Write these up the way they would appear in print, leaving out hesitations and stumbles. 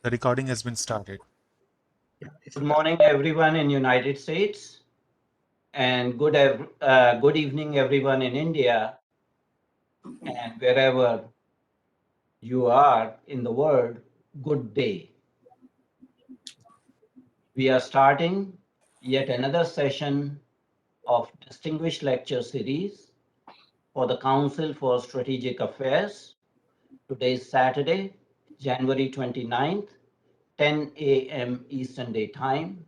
The recording has been started. Good morning, everyone in United States, and good evening, everyone in India, and wherever you are in the world. Good day. We are starting yet another session of Distinguished Lecture Series for the Council for Strategic Affairs. Today is Saturday, January 29th, 10 a.m. Eastern Day Time,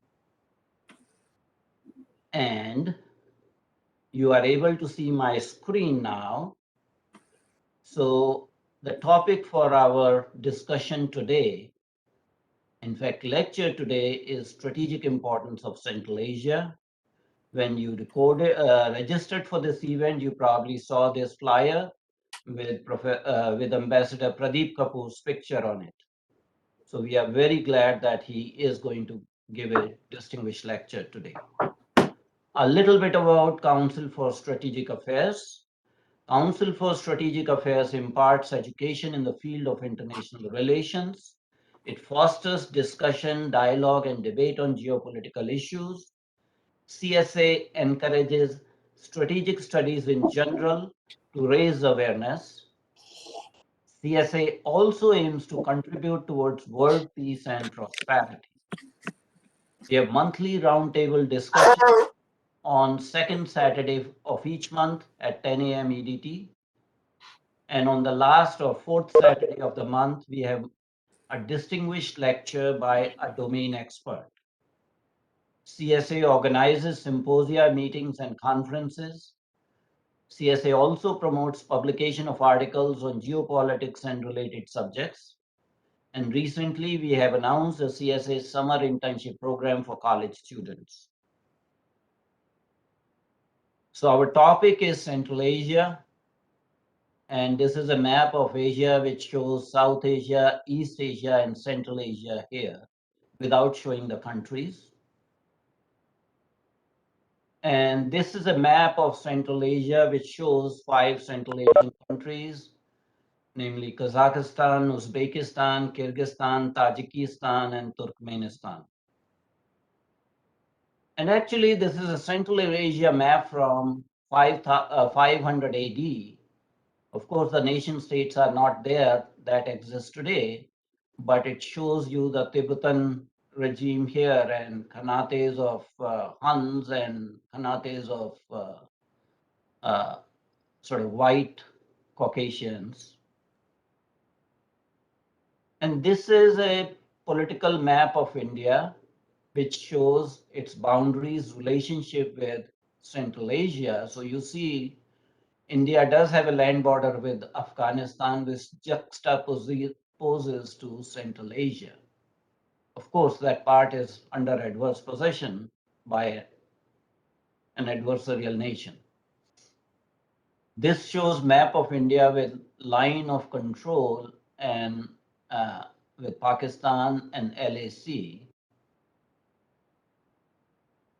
and you are able to see my screen now. So the topic for our discussion today, in fact, lecture today, is strategic importance of Central Asia. When you registered for this event, you probably saw this flyer with Ambassador Pradeep Kapur's picture on it. So we are very glad that he is going to give a distinguished lecture today. A little bit about Council for Strategic Affairs. Council for Strategic Affairs imparts education in the field of international relations. It fosters discussion, dialogue, and debate on geopolitical issues. CSA encourages strategic studies in general to raise awareness. CSA also aims to contribute towards world peace and prosperity. We have monthly roundtable discussions on second Saturday of each month at 10 a.m. EDT. And on the last or fourth Saturday of the month, we have a distinguished lecture by a domain expert. CSA organizes symposia, meetings, and conferences. CSA also promotes publication of articles on geopolitics and related subjects. And recently, we have announced a CSA summer internship program for college students. So our topic is Central Asia. And this is a map of Asia which shows South Asia, East Asia, and Central Asia here without showing the countries. And this is a map of Central Asia which shows 5 Central Asian countries, namely Kazakhstan, Uzbekistan, Kyrgyzstan, Tajikistan, and Turkmenistan. And actually, this is a Central Asia map from 500 AD. Of course, the nation states are not there that exist today, but it shows you the Tibetan regime here and Khanates of Huns and Khanates of sort of white Caucasians. And this is a political map of India, which shows its boundaries, relationship with Central Asia. So you see, India does have a land border with Afghanistan, which juxtaposes to Central Asia. Of course, that part is under adverse possession by an adversarial nation. This shows map of India with line of control and with Pakistan and LAC.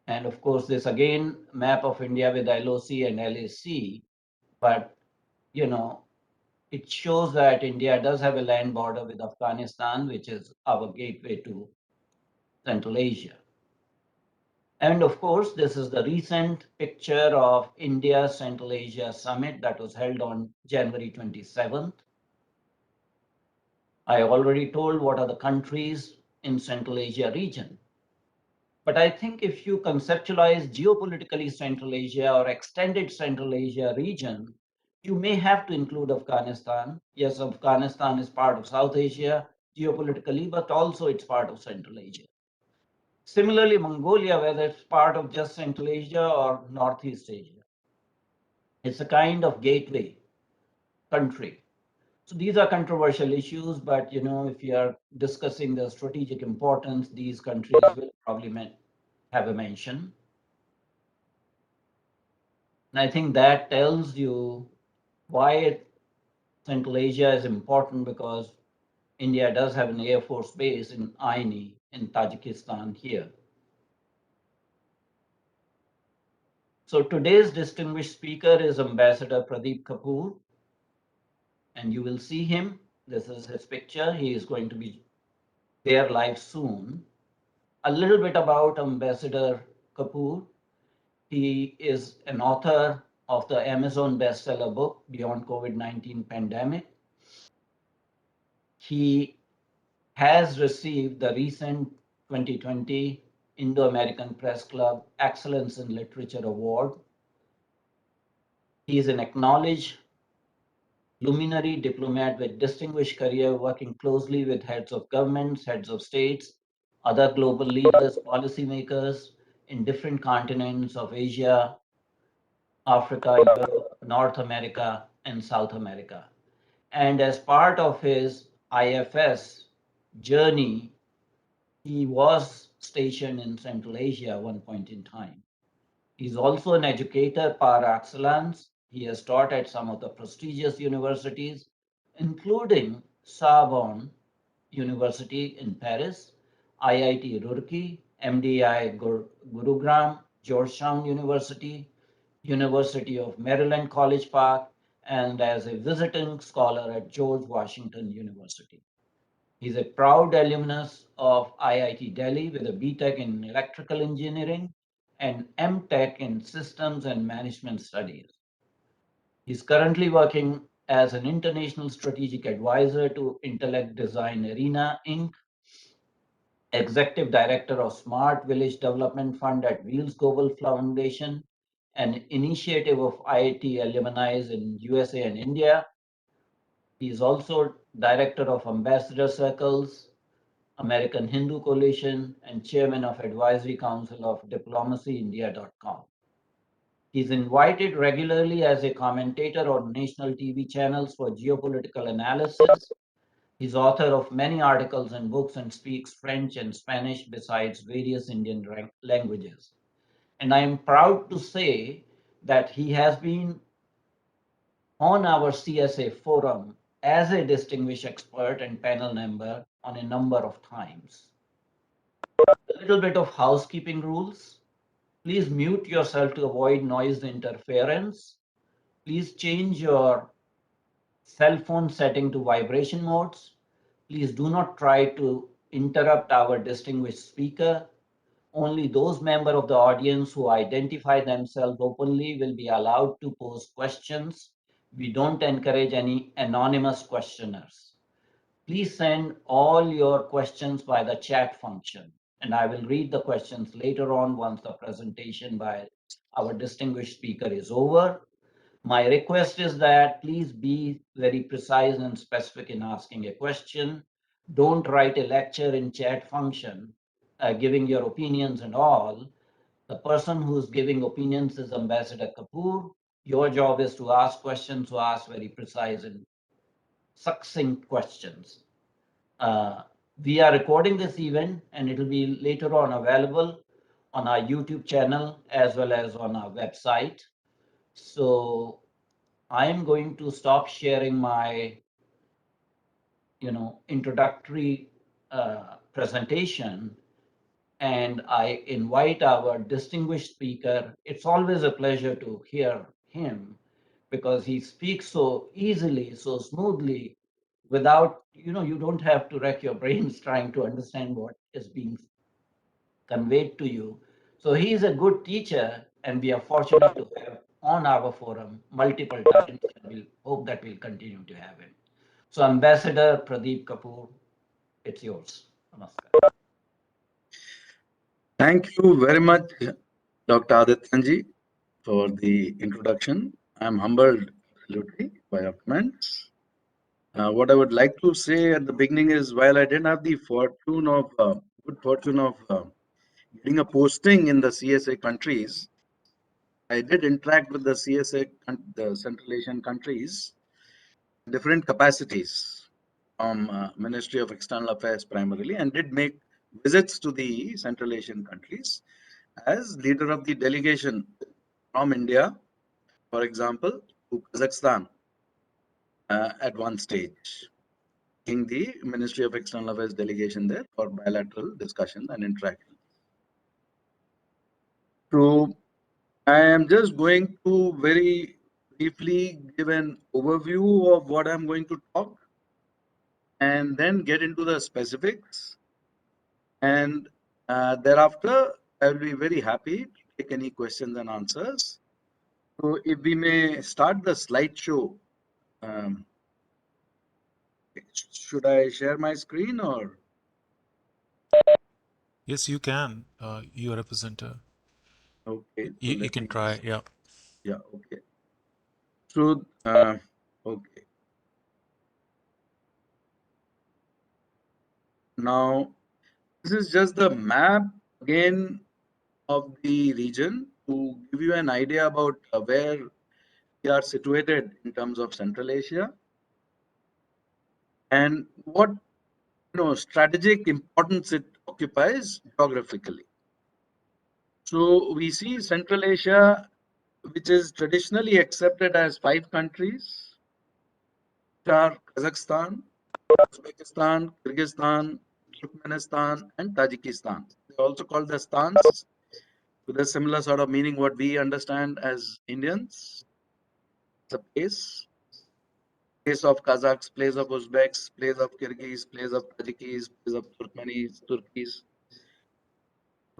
And of course, this again map of India with LOC and LAC. But, you know, it shows that India does have a land border with Afghanistan, which is our gateway to Central Asia. And of course, this is the recent picture of India Central Asia Summit that was held on January 27th. I already told what are the countries in Central Asia region. But I think if you conceptualize geopolitically Central Asia or extended Central Asia region, you may have to include Afghanistan. Yes, Afghanistan is part of South Asia geopolitically, but also it's part of Central Asia. Similarly, Mongolia, whether it's part of just Central Asia or Northeast Asia, it's a kind of gateway country. So these are controversial issues, but if you are discussing the strategic importance, these countries will probably have a mention. And I think that tells you why Central Asia is important, because India does have an Air Force base in Aini in Tajikistan here. So today's distinguished speaker is Ambassador Pradeep Kapur, and you will see him. This is his picture. He is going to be their lives soon. A little bit about Ambassador Kapur. He is an author of the Amazon bestseller book, Beyond COVID-19 Pandemic. He has received the recent 2020 Indo-American Press Club Excellence in Literature Award. He is an acknowledged luminary diplomat with distinguished career working closely with heads of governments, heads of states, other global leaders, policymakers in different continents of Asia, Africa, Europe, North America, and South America. And as part of his IFS journey, he was stationed in Central Asia at one point in time. He's also an educator par excellence. He has taught at some of the prestigious universities, including Sorbonne University in Paris, IIT Roorkee, MDI Gurugram, Georgetown University, University of Maryland College Park, and as a visiting scholar at George Washington University. He's a proud alumnus of IIT Delhi with a BTech in electrical engineering and MTech in systems and management studies. He's currently working as an international strategic advisor to Intellect Design Arena Inc., executive director of Smart Village Development Fund at Wheels Global Foundation, an initiative of IIT alumni in USA and India. He is also director of Ambassador Circles, American Hindu Coalition, and chairman of Advisory Council of DiplomacyIndia.com. He's invited regularly as a commentator on national TV channels for geopolitical analysis. He's author of many articles and books and speaks French and Spanish besides various Indian languages. And I am proud to say that he has been on our CSA forum as a distinguished expert and panel member on a number of times. A little bit of housekeeping rules. Please mute yourself to avoid noise interference. Please change your cell phone setting to vibration modes. Please do not try to interrupt our distinguished speaker. Only those members of the audience who identify themselves openly will be allowed to pose questions. We don't encourage any anonymous questioners. Please send all your questions by the chat function, and I will read the questions later on once the presentation by our distinguished speaker is over. My request is that please be very precise and specific in asking a question. Don't write a lecture in chat function, giving your opinions and all. The person who's giving opinions is Ambassador Kapur. Your job is to ask questions, to ask very precise and succinct questions. We are recording this event and it will be later on available on our YouTube channel as well as on our website. So I'm going to stop sharing my introductory presentation, and I invite our distinguished speaker. It's always a pleasure to hear him because he speaks so easily, so smoothly, without, you don't have to wreck your brains trying to understand what is being conveyed to you. So he is a good teacher, and we are fortunate to have on our forum multiple times, and we'll hope that we'll continue to have him. So Ambassador Pradeep Kapur, it's yours. Namaskar. Thank you very much, Dr. Adityanji, for the introduction. I'm humbled absolutely by your comments. What I would like to say at the beginning is, while I didn't have the fortune of good fortune of getting a posting in the CSA countries, I did interact with the CSA, the Central Asian countries, different capacities from Ministry of External Affairs primarily, and did make visits to the Central Asian countries as leader of the delegation from India, for example, to Kazakhstan at one stage, in the Ministry of External Affairs delegation there for bilateral discussion and interaction. So I am just going to very briefly give an overview of what I'm going to talk and then get into the specifics And thereafter, I will be very happy to take any questions and answers. So if we may start the slideshow. Um, should I share my screen or? Yes, you can. You are a presenter. Okay, so You let can me try. just, Yeah. yeah, okay. So, okay. Now, this is just the map again of the region to give you an idea about where we are situated in terms of Central Asia and what strategic importance it occupies geographically. So we see Central Asia, which is traditionally accepted as 5 countries, which are Kazakhstan, Uzbekistan, Kyrgyzstan, Turkmenistan, and Tajikistan. They also call the stans with a similar sort of meaning what we understand as Indians. It's a place of Kazakhs, place of Uzbeks, place of Kyrgyz, place of Tajikis, place of Turkis.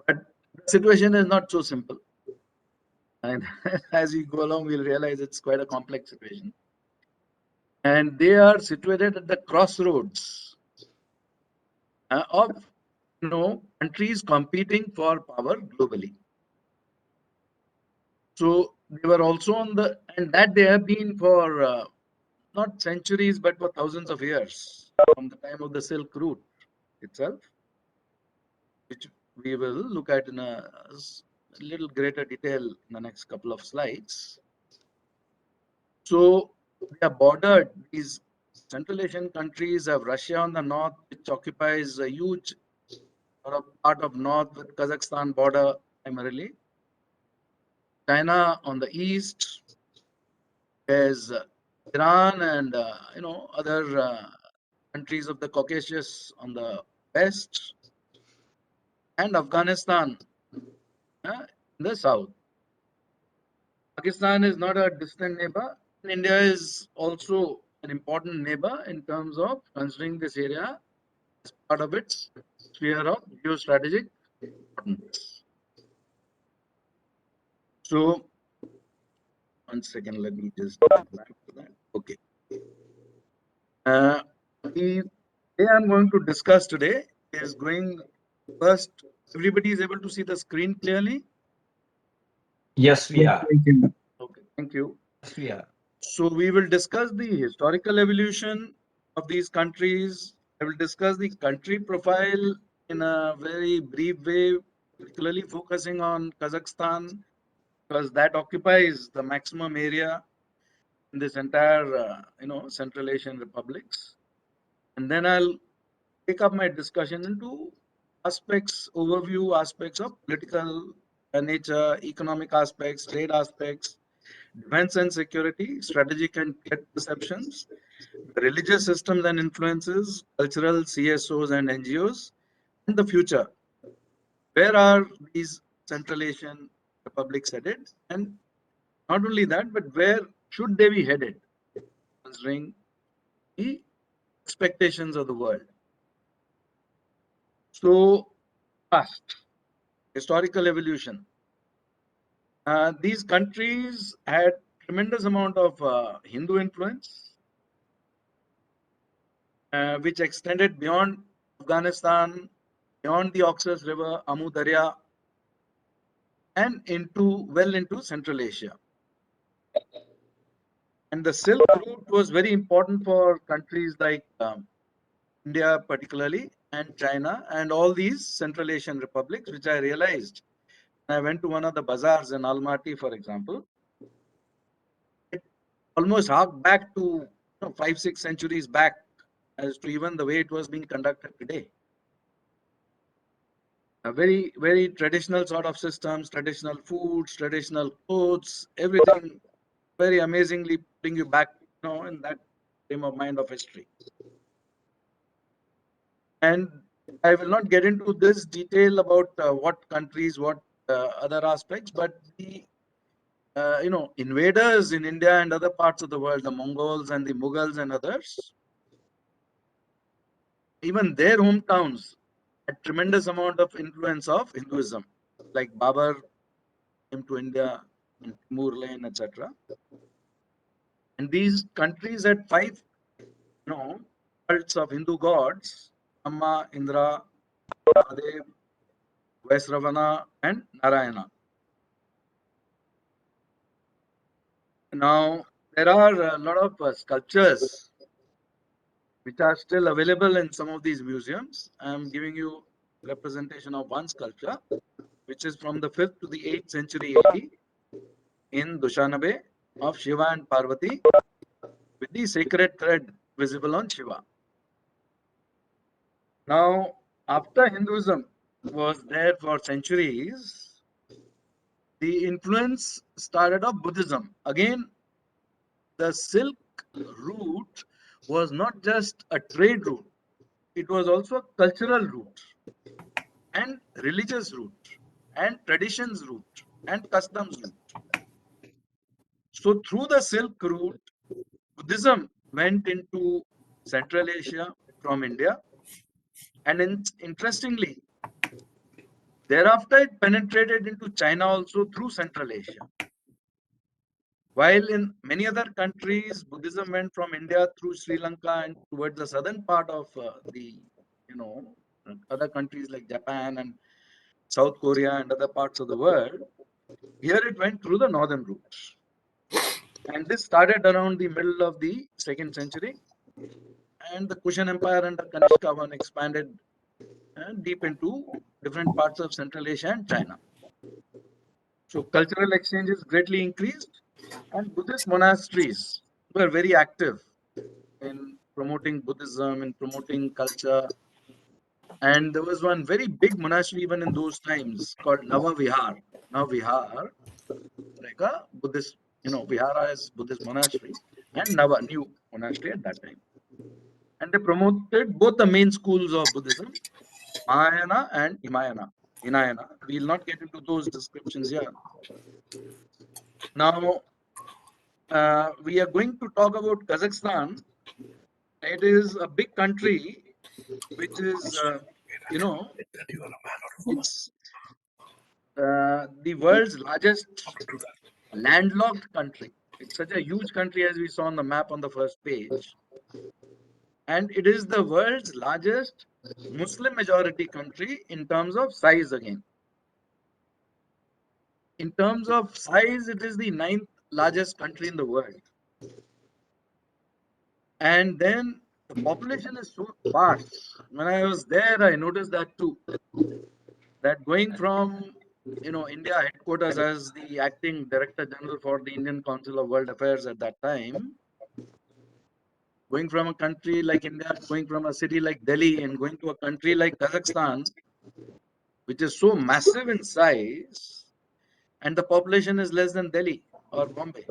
But the situation is not so simple. And as we go along, we'll realize it's quite a complex situation. And they are situated at the crossroads of countries competing for power globally. So they were also on and that they have been for not centuries, but for thousands of years, from the time of the Silk Route itself, which we will look at in a little greater detail in the next couple of slides. So they are bordered. These Central Asian countries have Russia on the north, which occupies a huge part of north with Kazakhstan border primarily. China on the east. There's Iran and other countries of the Caucasus on the west, and Afghanistan in the south. Pakistan is not a distant neighbor. India is also an important neighbor in terms of considering this area as part of its sphere of geostrategic importance. So, one second, let me just go back to that. Okay. The way I'm going to discuss today is going first. Everybody is able to see the screen clearly? Yes, we are. Okay, thank you. Yes, we are. So we will discuss the historical evolution of these countries. I will discuss the country profile in a very brief way, particularly focusing on Kazakhstan, because that occupies the maximum area in this entire, Central Asian republics. And then I'll take up my discussion into overview aspects of political nature, economic aspects, trade aspects, defense and security, strategic and threat perceptions, religious systems and influences, cultural CSOs and NGOs, and the future. Where are these Central Asian republics headed? And not only that, but where should they be headed, considering the expectations of the world? So, past historical evolution. These countries had tremendous amount of Hindu influence, which extended beyond Afghanistan, beyond the Oxus River, Amu Darya, and into Central Asia. And the Silk Route was very important for countries like India, particularly, and China, and all these Central Asian republics, which I realized. I went to one of the bazaars in Almaty, for example. It almost harked back to 5-6 centuries back as to even the way it was being conducted today. A very, very traditional sort of systems, traditional foods, traditional clothes, everything very amazingly bring you back, in that frame of mind of history. And I will not get into this detail about what countries, what other aspects, but the invaders in India and other parts of the world, the Mongols and the Mughals and others, even their hometowns a tremendous amount of influence of Hinduism, like Babur came to India, and Timur Lane, etc. And these countries had five, cults of Hindu gods: Brahma, Indra, Mahadev, Vaisravana, and Narayana. Now, there are a lot of sculptures which are still available in some of these museums. I'm giving you representation of one sculpture, which is from the 5th to the 8th century AD in Dushanbe of Shiva and Parvati with the sacred thread visible on Shiva. Now, after Hinduism was there for centuries, the influence started of Buddhism. Again, the Silk route was not just a trade route, it was also a cultural route and religious route and traditions route and customs route. So through the Silk route, Buddhism went into Central Asia from India, and interestingly, thereafter it penetrated into China also through Central Asia. While in many other countries, Buddhism went from India through Sri Lanka and towards the southern part of other countries like Japan and South Korea and other parts of the world. Here it went through the northern routes. And this started around the middle of the 2nd century. And the Kushan Empire under Kanishka one expanded deep into different parts of Central Asia and China. So cultural exchanges greatly increased, and Buddhist monasteries were very active in promoting Buddhism, in promoting culture. And there was one very big monastery even in those times called Navavihar. Navavihar, like a Buddhist, Vihara is Buddhist monastery, and Nava, new monastery at that time. And they promoted both the main schools of Buddhism, Mahayana and Hinayana. We will not get into those descriptions here. Now, we are going to talk about Kazakhstan. It is a big country, which is, it's the world's largest landlocked country. It's such a huge country as we saw on the map on the first page. And it is the world's largest Muslim majority country in terms of size again. In terms of size, it is the 9th largest country in the world. And then the population is so sparse. When I was there, I noticed that too. That going from India headquarters as the acting Director General for the Indian Council of World Affairs at that time, going from a country like India, going from a city like Delhi and going to a country like Kazakhstan, which is so massive in size, and the population is less than Delhi or Bombay,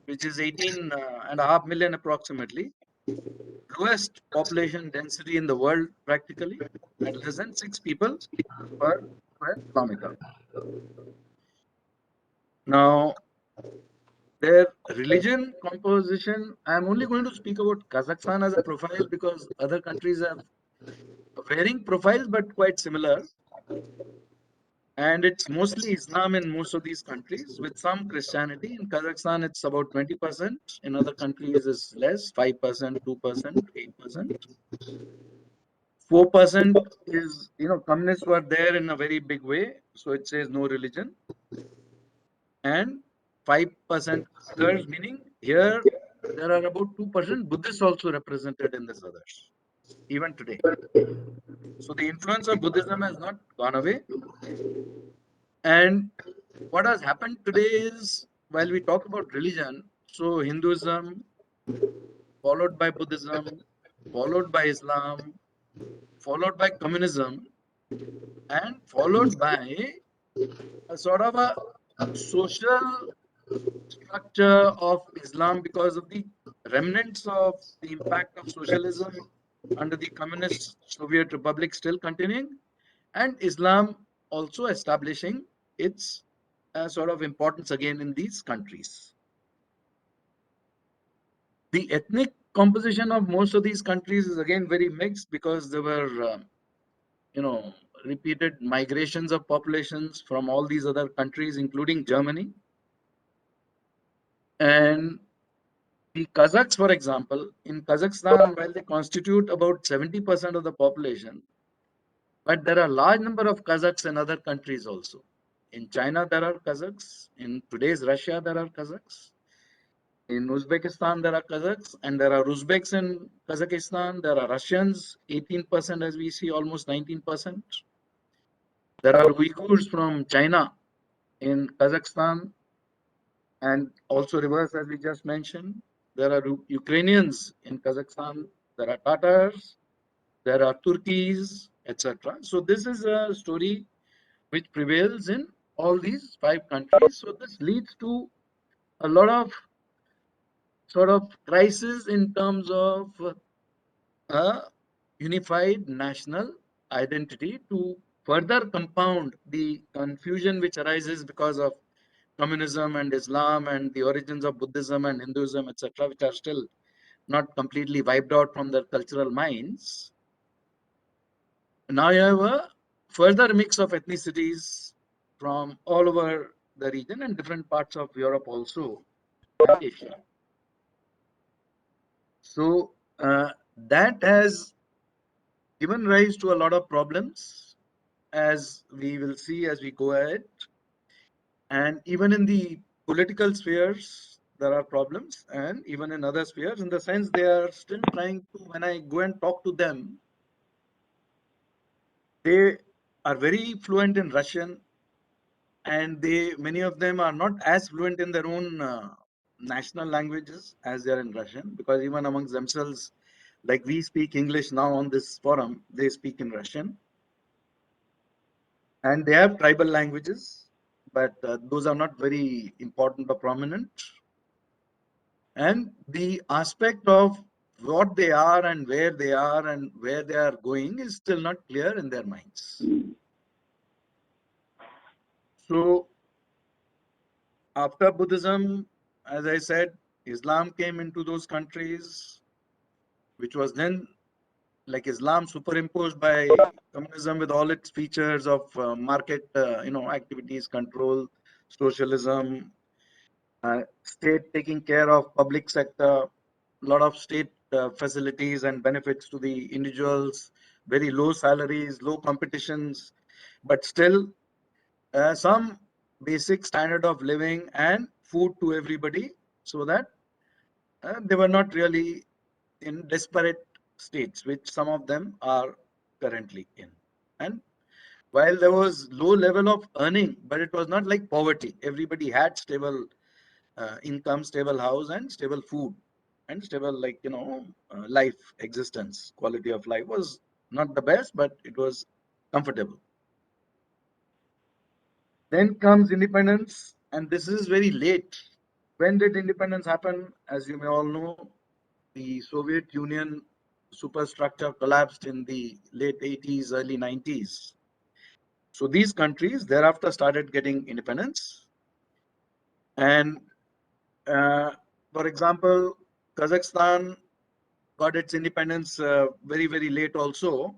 which is 18.5 million approximately. Lowest population density in the world practically, at less than 6 people per square kilometer. Now, their religion composition, I'm only going to speak about Kazakhstan as a profile because other countries have varying profiles but quite similar. And it's mostly Islam in most of these countries with some Christianity. In Kazakhstan, it's about 20%. In other countries, it's less, 5%, 2%, 8%. 4% is, communists were there in a very big way. So it says no religion. And 5% others, meaning here there are about 2% Buddhists also represented in this others, even today. So the influence of Buddhism has not gone away. And what has happened today is, while we talk about religion, so Hinduism, followed by Buddhism, followed by Islam, followed by communism, and followed by a sort of a social structure of Islam because of the remnants of the impact of socialism under the communist Soviet Republic still continuing, and Islam also establishing its sort of importance again in these countries. The ethnic composition of most of these countries is again very mixed because there were repeated migrations of populations from all these other countries, including Germany. And the Kazakhs, for example, in Kazakhstan, while they constitute about 70% of the population, but there are a large number of Kazakhs in other countries also. In China, there are Kazakhs. In today's Russia, there are Kazakhs. In Uzbekistan, there are Kazakhs, and there are Uzbeks in Kazakhstan. There are Russians, 18%, as we see, almost 19%. There are Uyghurs from China in Kazakhstan, and also reverse, as we just mentioned. There are Ukrainians in Kazakhstan. There are Tatars. There are Turkeys, etc. So this is a story which prevails in all these 5 countries. So this leads to a lot of sort of crisis in terms of a unified national identity to further compound the confusion which arises because of communism and Islam and the origins of Buddhism and Hinduism, etc., which are still not completely wiped out from their cultural minds. Now you have a further mix of ethnicities from all over the region and different parts of Europe also, and Asia. So that has given rise to a lot of problems, as we will see as we go ahead. And even in the political spheres, there are problems, and even in other spheres, in the sense they are still trying to, when I go and talk to them, they are very fluent in Russian, and many of them are not as fluent in their own national languages as they are in Russian, because even amongst themselves, like we speak English now on this forum, they speak in Russian. And they have tribal languages, but those are not very important or prominent. And the aspect of what they are and where they are going is still not clear in their minds. So after Buddhism, as I said, Islam came into those countries, which was then like Islam superimposed by communism with all its features of market, activities, control, socialism, state taking care of public sector, a lot of state facilities and benefits to the individuals, very low salaries, low competitions, but still some basic standard of living and food to everybody, so that they were not really in disparate states, which some of them are currently in. And while there was low level of earning, but it was not like poverty. Everybody had stable income, stable house, and stable food, and stable, life existence. Quality of life was not the best, but it was comfortable. Then comes independence, and this is very late. When did independence happen? As you may all know, the Soviet Union superstructure collapsed in the late 80s, early 90s. So these countries thereafter started getting independence. And for example, Kazakhstan got its independence very, very late also.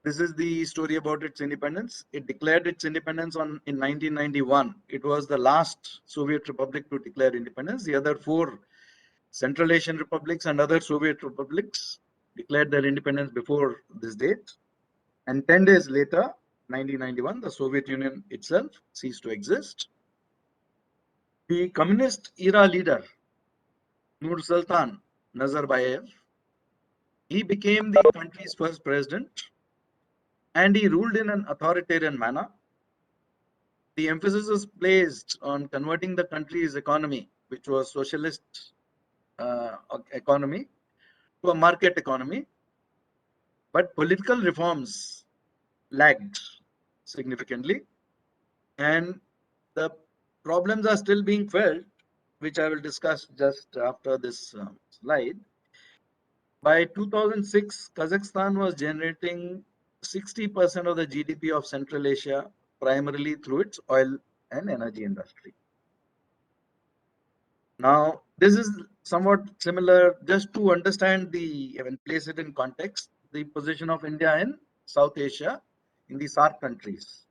This is the story about its independence. It declared its independence in 1991. It was the last Soviet republic to declare independence. The other 4 Central Asian republics and other Soviet republics declared their independence before this date. And 10 days later, 1991, the Soviet Union itself ceased to exist. The communist era leader, Nur Sultan Nazarbayev, he became the country's first president, and he ruled in an authoritarian manner. The emphasis was placed on converting the country's economy, which was socialist economy, to a market economy. But political reforms lagged significantly, and the problems are still being felt, which I will discuss just after this slide. By 2006, Kazakhstan was generating 60% of the GDP of Central Asia, primarily through its oil and energy industry. Now, this is somewhat similar, just to understand and place it in context, the position of India in South Asia in the SAARC countries.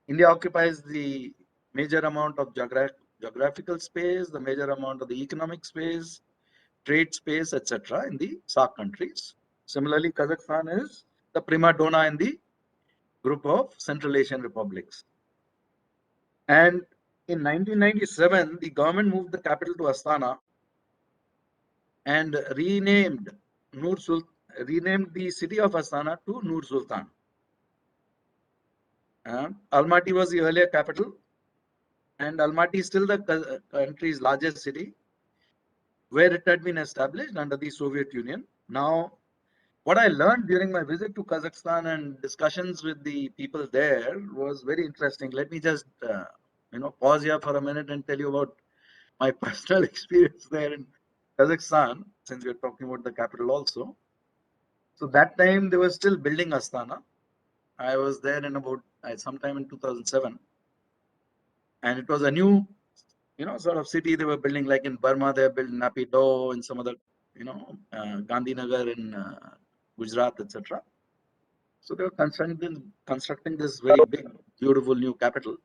India occupies the major amount of geographical space, the major amount of the economic space, trade space, etc. in the SAARC countries. Similarly, Kazakhstan is the prima donna in the group of Central Asian republics. And in 1997, the government moved the capital to Astana and renamed the city of Astana to Nur Sultan. Almaty was the earlier capital, and Almaty is still the country's largest city, where it had been established under the Soviet Union. Now, what I learned during my visit to Kazakhstan and discussions with the people there was very interesting. Let me just pause here for a minute and tell you about my personal experience there in Kazakhstan, since we're talking about the capital also. So that time they were still building Astana. I was there in about sometime in 2007, and it was a new, sort of city they were building. Like in Burma, they built Napido, in some other, Gandhinagar in Gujarat, etc. So they were constructing this very big, beautiful new capital.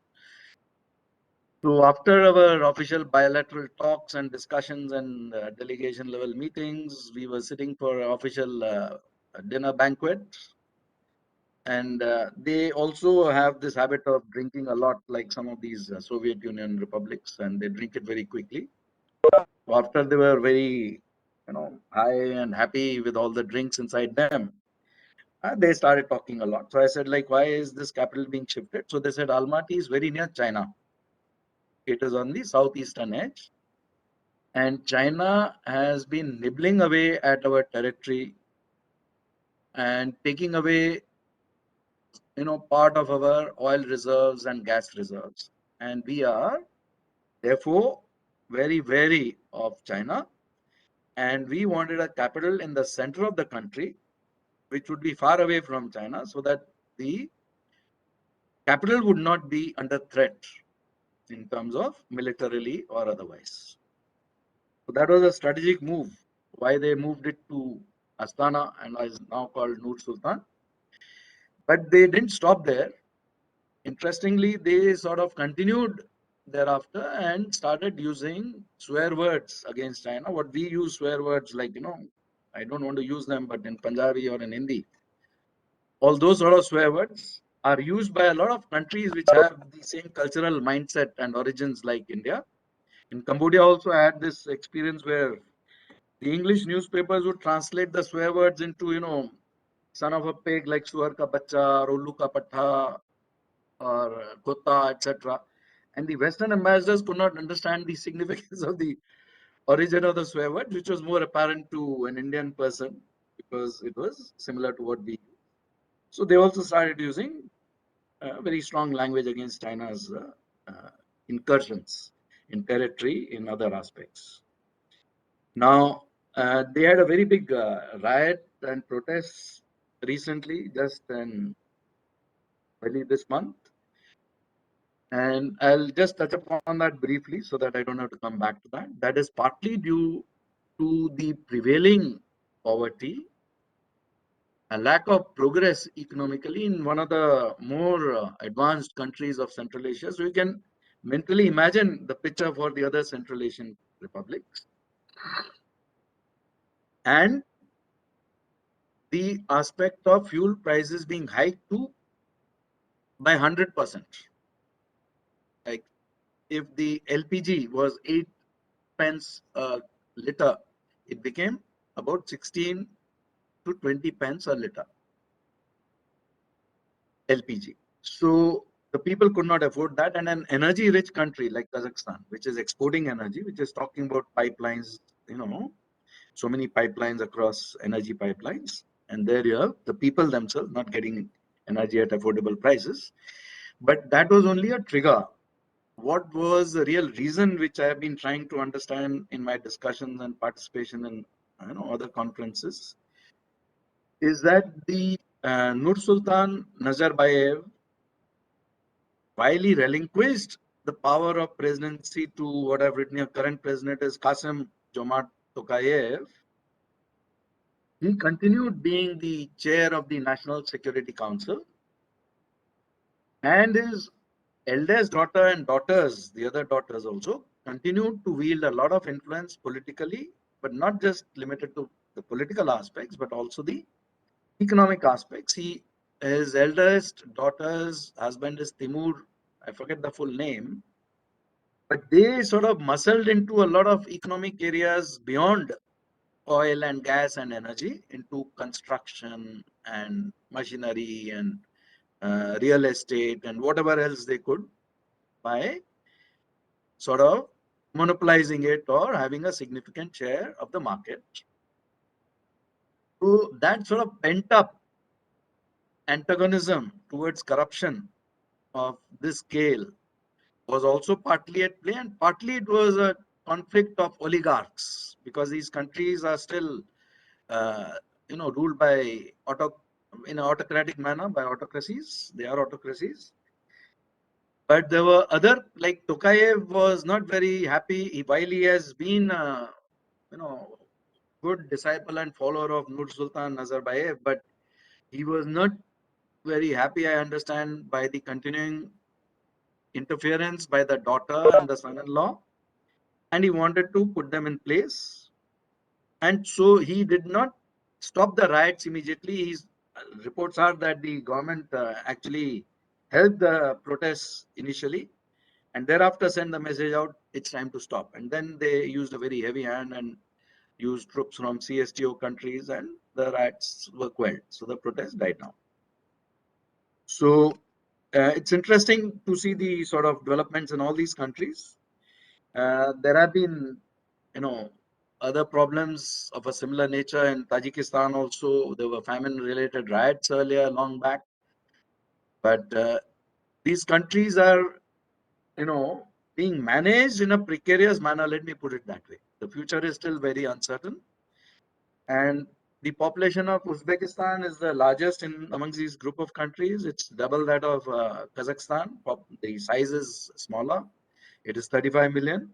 So after our official bilateral talks and discussions and delegation level meetings, we were sitting for official dinner banquet. And they also have this habit of drinking a lot, like some of these Soviet Union republics, and they drink it very quickly. After they were very, high and happy with all the drinks inside them, they started talking a lot. So I said, like, why is this capital being shifted? So they said, Almaty is very near China. It is on the southeastern edge. And China has been nibbling away at our territory and taking away, part of our oil reserves and gas reserves. And we are, therefore, very wary of China. And we wanted a capital in the center of the country, which would be far away from China, so that the capital would not be under threat in terms of militarily or otherwise. So that was a strategic move, why they moved it to Astana and is now called Nur Sultan. But they didn't stop there. Interestingly, they sort of continued thereafter and started using swear words against China. What we use swear words like, I don't want to use them, but in Punjabi or in Hindi, all those sort of swear words are used by a lot of countries which have the same cultural mindset and origins like India. In Cambodia also I had this experience where the English newspapers would translate the swear words into, son of a pig like suar ka bacha, or ullu ka patha, or kutta, etc. And the Western ambassadors could not understand the significance of the origin of the swear word, which was more apparent to an Indian person because it was similar to what we use. So they also started using very strong language against China's incursions in territory in other aspects. Now, they had a very big riot and protests recently, just early this month. And I'll just touch upon that briefly so that I don't have to come back to that. That is partly due to the prevailing poverty, a lack of progress economically in one of the more advanced countries of Central Asia. So you can mentally imagine the picture for the other Central Asian republics. And the aspect of fuel prices being hiked to by 100%. Like if the LPG was 8 pence a liter, it became about 16 to 20 pence a liter LPG. So the people could not afford that, and an energy rich country like Kazakhstan, which is exporting energy, which is talking about pipelines, so many pipelines across energy pipelines, and there you have the people themselves not getting energy at affordable prices. But that was only a trigger. What was the real reason, which I have been trying to understand in my discussions and participation in other conferences, is that the Nur Sultan Nazarbayev, while he relinquished the power of presidency to what I've written here, current president is Qasim Jomart Tokayev, He continued being the chair of the National Security Council, and his eldest daughter and daughters, the other daughters also, continued to wield a lot of influence politically, but not just limited to the political aspects, but also the economic aspects. His eldest daughter's husband is Timur, I forget the full name, but they sort of muscled into a lot of economic areas beyond oil and gas and energy, into construction and machinery and real estate and whatever else they could, by sort of monopolizing it or having a significant share of the market. So that sort of pent up antagonism towards corruption of this scale was also partly at play, and partly it was a conflict of oligarchs, because these countries are still uh, ruled by in an autocratic manner by autocracies. They are autocracies. But there were other, like Tokayev was not very happy while he has been you know good disciple and follower of Nur Sultan Nazarbayev, but he was not very happy, I understand, by the continuing interference by the daughter and the son-in-law, and he wanted to put them in place. And so he did not stop the riots immediately. Reports are that the government actually helped the protests initially, and thereafter sent the message out, it's time to stop. And then they used a very heavy hand and used troops from CSTO countries, and the riots were quelled. So the protest died down. So it's interesting to see the sort of developments in all these countries. There have been, other problems of a similar nature in Tajikistan also. There were famine-related riots earlier, long back. But these countries are, being managed in a precarious manner. Let me put it that way. The future is still very uncertain. And the population of Uzbekistan is the largest in amongst these group of countries. It's double that of Kazakhstan. The size is smaller. It is 35 million.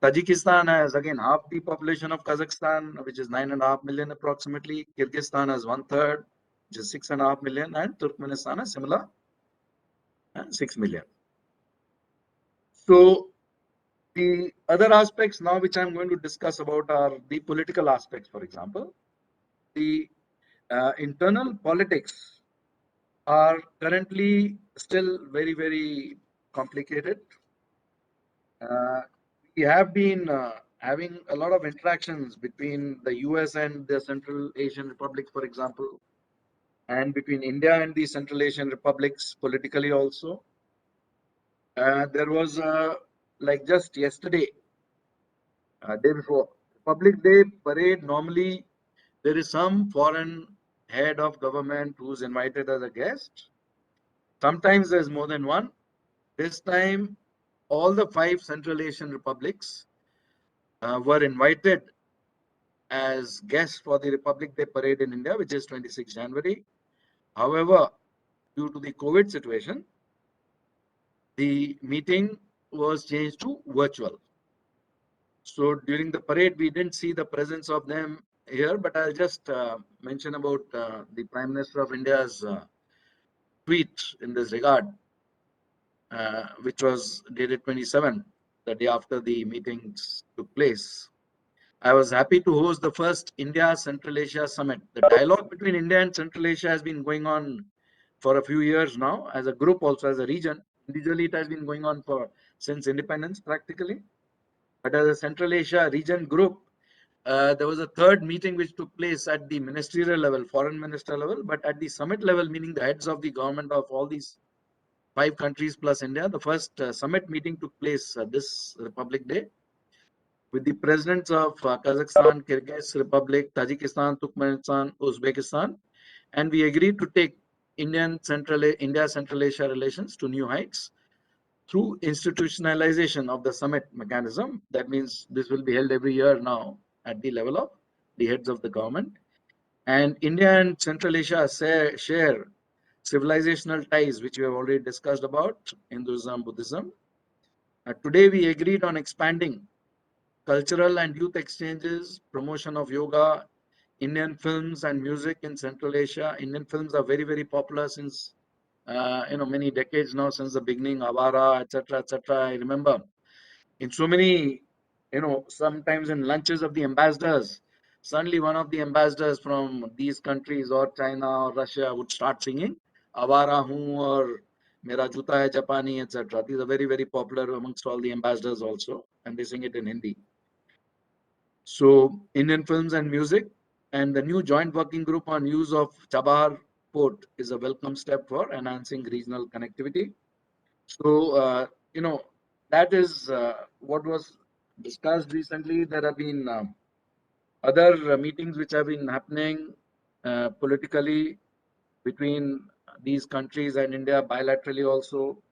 Tajikistan has again half the population of Kazakhstan, which is 9.5 million approximately. Kyrgyzstan has 1/3, which is 6.5 million, and Turkmenistan has similar, 6 million. So the other aspects now which I'm going to discuss about are the political aspects. For example, the internal politics are currently still very, very complicated. We have been having a lot of interactions between the US and the Central Asian republics, for example, and between India and the Central Asian republics politically also. There was like just yesterday, day before Republic Day parade. Normally, there is some foreign head of government who's invited as a guest. Sometimes there's more than one. This time, all the 5 Central Asian republics were invited as guests for the Republic Day parade in India, which is 26 January. However, due to the COVID situation, the meeting was changed to virtual. So during the parade, we didn't see the presence of them here, but I'll just mention about the Prime Minister of India's tweet in this regard, which was dated 27, the day after the meetings took place. I was happy to host the first India Central Asia Summit. The dialogue between India and Central Asia has been going on for a few years now, as a group, also as a region. Individually, it has been going on since independence practically. But as a Central Asia region group, there was a third meeting which took place at the ministerial level, foreign minister level, but at the summit level, meaning the heads of the government of all these 5 countries plus India. The first summit meeting took place this Republic Day, with the presidents of Kazakhstan, Kyrgyz Republic, Tajikistan, Turkmenistan, Uzbekistan, and we agreed to take India Central Asia relations to new heights through institutionalization of the summit mechanism. That means this will be held every year now at the level of the heads of the government. And India and Central Asia share civilizational ties, which we have already discussed about, Hinduism, Buddhism. Today we agreed on expanding cultural and youth exchanges, promotion of yoga, Indian films and music in Central Asia. Indian films are very, very popular since many decades now, since the beginning, Avara, etc., etc. I remember in so many, sometimes in lunches of the ambassadors, suddenly one of the ambassadors from these countries or China or Russia would start singing Avara Hu or Mera Juta Hai Japani, etc. These are very, very popular amongst all the ambassadors also, and they sing it in Hindi. So Indian films and music, and the new joint working group on use of Chabahar port is a welcome step for enhancing regional connectivity. So, that is what was discussed recently. There have been other meetings which have been happening politically between these countries and India bilaterally also.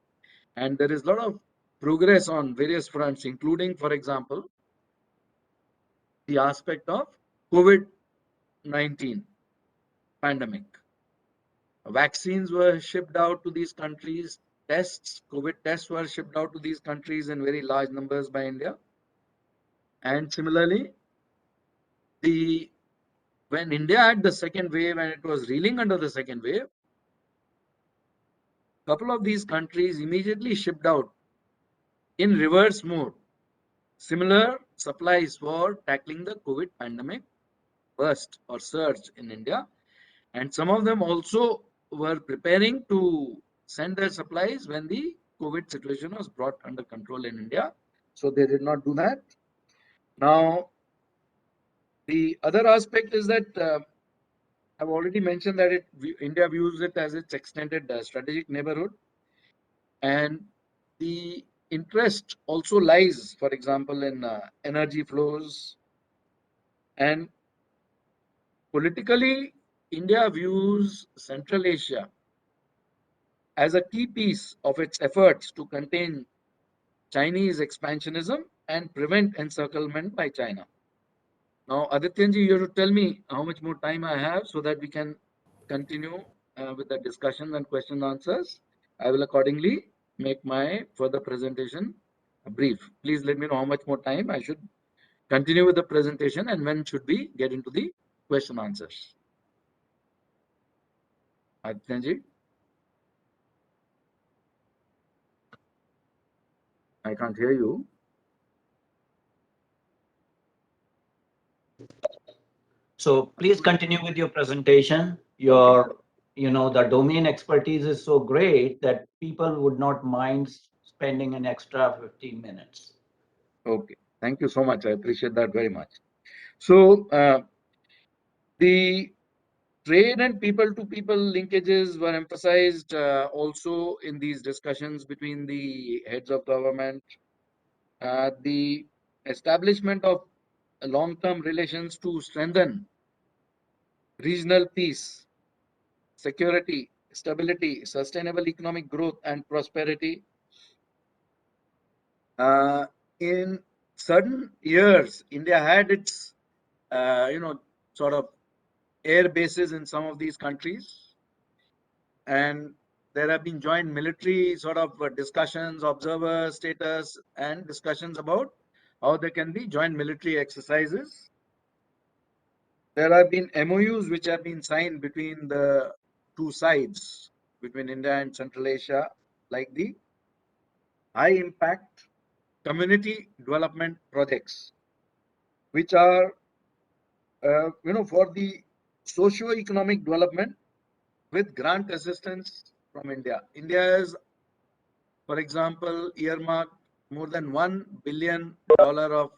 And there is a lot of progress on various fronts, including, for example, the aspect of COVID-19 pandemic. Vaccines were shipped out to these countries. COVID tests were shipped out to these countries in very large numbers by India. And similarly, when India had the second wave and it was reeling under the second wave, a couple of these countries immediately shipped out in reverse mode similar supplies for tackling the COVID pandemic burst or surge in India. And some of them also were preparing to send their supplies when the COVID situation was brought under control in India. So they did not do that. Now, the other aspect is that I've already mentioned that India views it as its extended strategic neighborhood. And the interest also lies, for example, in energy flows. And politically, India views Central Asia as a key piece of its efforts to contain Chinese expansionism and prevent encirclement by China. Now, Adityanji, you have to tell me how much more time I have so that we can continue with the discussion and question answers. I will accordingly make my further presentation brief. Please let me know how much more time I should continue with the presentation and when should we get into the question answers. Adityanji, I can't hear you. So please continue with your presentation. The domain expertise is so great that people would not mind spending an extra 15 minutes. Okay, thank you so much. I appreciate that very much. So, the trade and people-to-people linkages were emphasized also in these discussions between the heads of government. The establishment of long-term relations to strengthen regional peace, security, stability, sustainable economic growth, and prosperity. In certain years, India had its, sort of air bases in some of these countries, and there have been joint military sort of discussions, observer status, and discussions about how there can be joint military exercises. There have been MOUs which have been signed between the two sides, between India and Central Asia, like the high impact community development projects, which are, for the socio-economic development with grant assistance from India. India has, for example, earmarked more than $1 billion of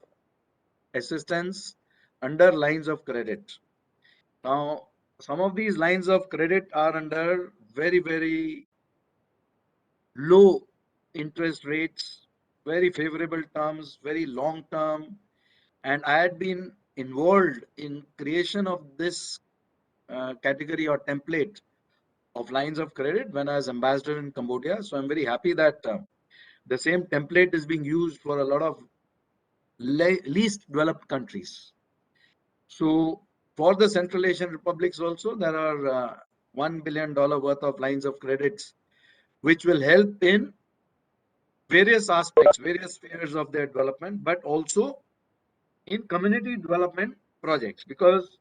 assistance under lines of credit. Now, some of these lines of credit are under very, very low interest rates, very favorable terms, very long term. And I had been involved in creation of this category or template of lines of credit when I was ambassador in Cambodia. So I'm very happy that the same template is being used for a lot of least developed countries. So for the Central Asian republics also, there are $1 billion worth of lines of credits, which will help in various aspects, various spheres of their development, but also in community development projects. Because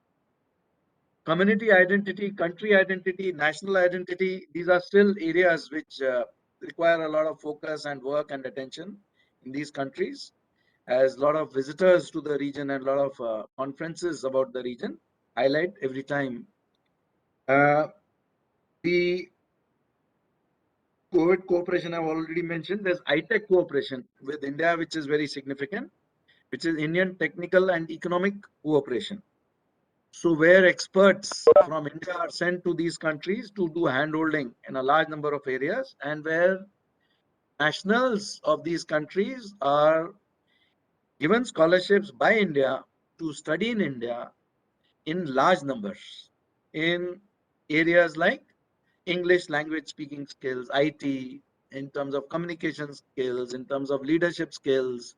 community identity, country identity, national identity, these are still areas which require a lot of focus and work and attention in these countries, as a lot of visitors to the region and a lot of conferences about the region highlight every time. The COVID cooperation I've already mentioned. There's ITEC cooperation with India, which is very significant, which is Indian Technical and Economic Cooperation. So where experts from India are sent to these countries to do handholding in a large number of areas, and where nationals of these countries are given scholarships by India to study in India in large numbers in areas like English language speaking skills, IT, in terms of communication skills, in terms of leadership skills,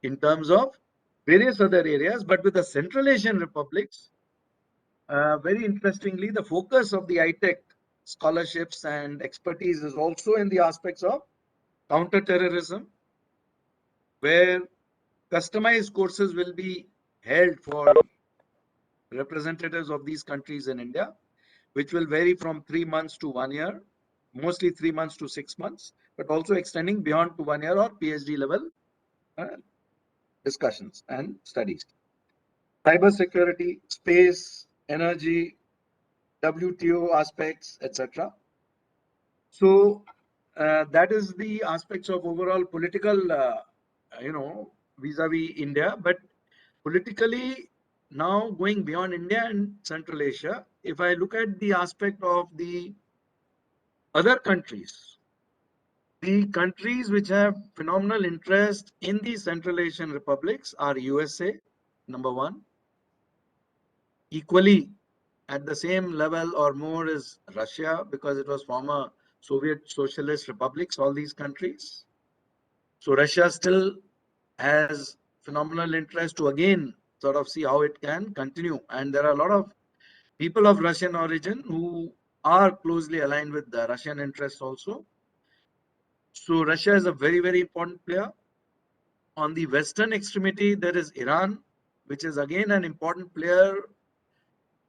in terms of various other areas. But with the Central Asian republics, very interestingly, the focus of the ITEC scholarships and expertise is also in the aspects of counter-terrorism, where customized courses will be held for representatives of these countries in India, which will vary from 3 months to 1 year, mostly 3 months to 6 months, but also extending beyond to 1 year or PhD level discussions and studies. Cyber security, space, energy, WTO aspects, etc. So that is the aspects of overall political, vis-a-vis India. But politically, now going beyond India and Central Asia, if I look at the aspect of the other countries, the countries which have phenomenal interest in the Central Asian republics are USA, number one. Equally, at the same level or more is Russia, because it was former Soviet Socialist republics, all these countries. So Russia still has phenomenal interest to again sort of see how it can continue. And there are a lot of people of Russian origin who are closely aligned with the Russian interests also. So Russia is a very, very important player. On the western extremity, there is Iran, which is again an important player.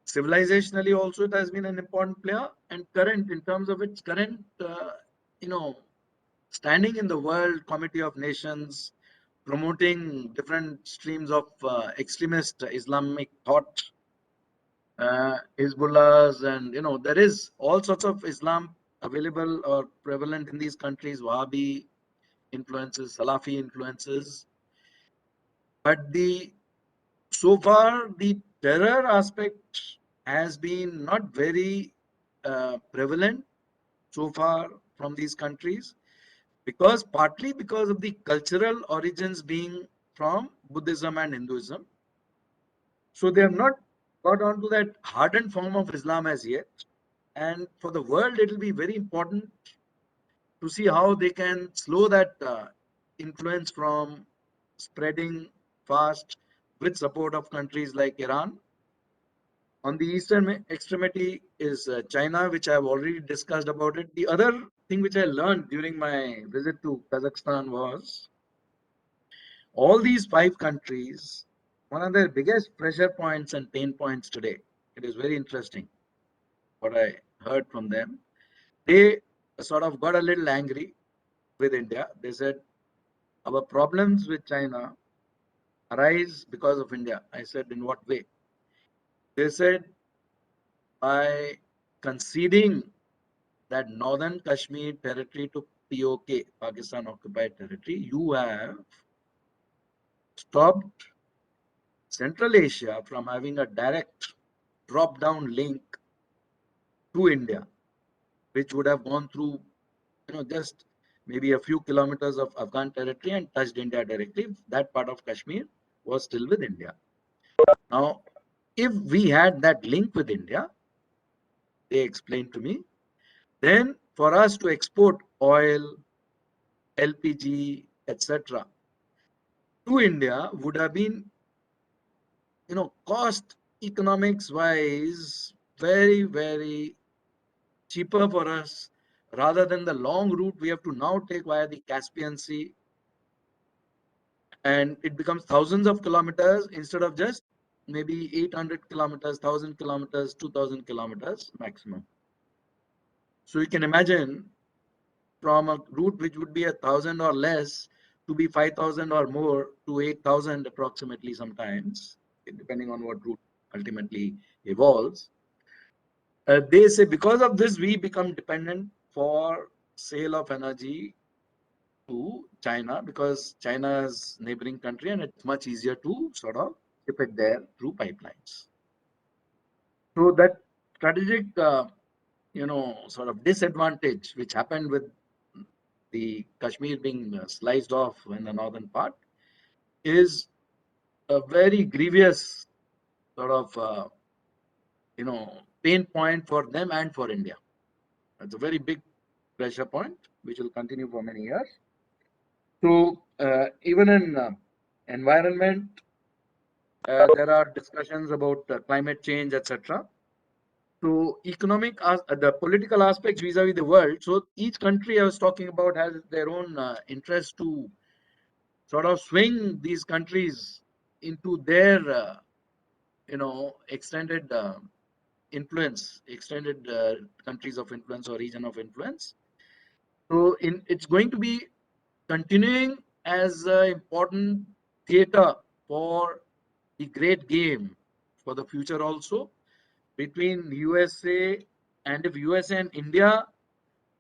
Civilizationally also, it has been an important player, and current in terms of its current, standing in the World Committee of Nations, promoting different streams of extremist Islamic thought, Hezbollahs, and there is all sorts of Islam available or prevalent in these countries, Wahhabi influences, Salafi influences. But so far the terror aspect has been not very prevalent so far from these countries, partly because of the cultural origins being from Buddhism and Hinduism. So they have not got onto that hardened form of Islam as yet. And for the world, it will be very important to see how they can slow that influence from spreading fast with support of countries like Iran. On the eastern extremity is China, which I have already discussed about it. The other thing which I learned during my visit to Kazakhstan was all these 5 countries, one of their biggest pressure points and pain points today, it is very interesting what I heard from them. They sort of got a little angry with India. They said, our problems with China arise because of India. I said, in what way? They said, by conceding that northern Kashmir territory to POK, Pakistan occupied territory, you have stopped Central Asia from having a direct drop-down link to India, which would have gone through, just maybe a few kilometers of Afghan territory and touched India directly. That part of Kashmir was still with India. Now, if we had that link with India, they explained to me, then for us to export oil, LPG, etc. to India would have been, cost economics wise, very, very cheaper for us rather than the long route we have to now take via the Caspian Sea. And it becomes thousands of kilometers instead of just maybe 800 kilometers, 1000 kilometers, 2000 kilometers maximum. So you can imagine from a route which would be 1,000 or less to be 5,000 or more to 8,000 approximately sometimes, depending on what route ultimately evolves. They say because of this, we become dependent for sale of energy to China, because China is neighboring country and it's much easier to sort of ship it there through pipelines. So that strategic, sort of disadvantage which happened with the Kashmir being sliced off in the northern part is a very grievous sort of, pain point for them and for India. It's a very big pressure point which will continue for many years. So even in environment, there are discussions about climate change, etc. So the political aspects vis-a-vis the world. So each country I was talking about has their own interest to sort of swing these countries into their, extended influence, extended countries of influence or region of influence. So it's going to be continuing as an important theater for the great game for the future also between USA, and if USA and India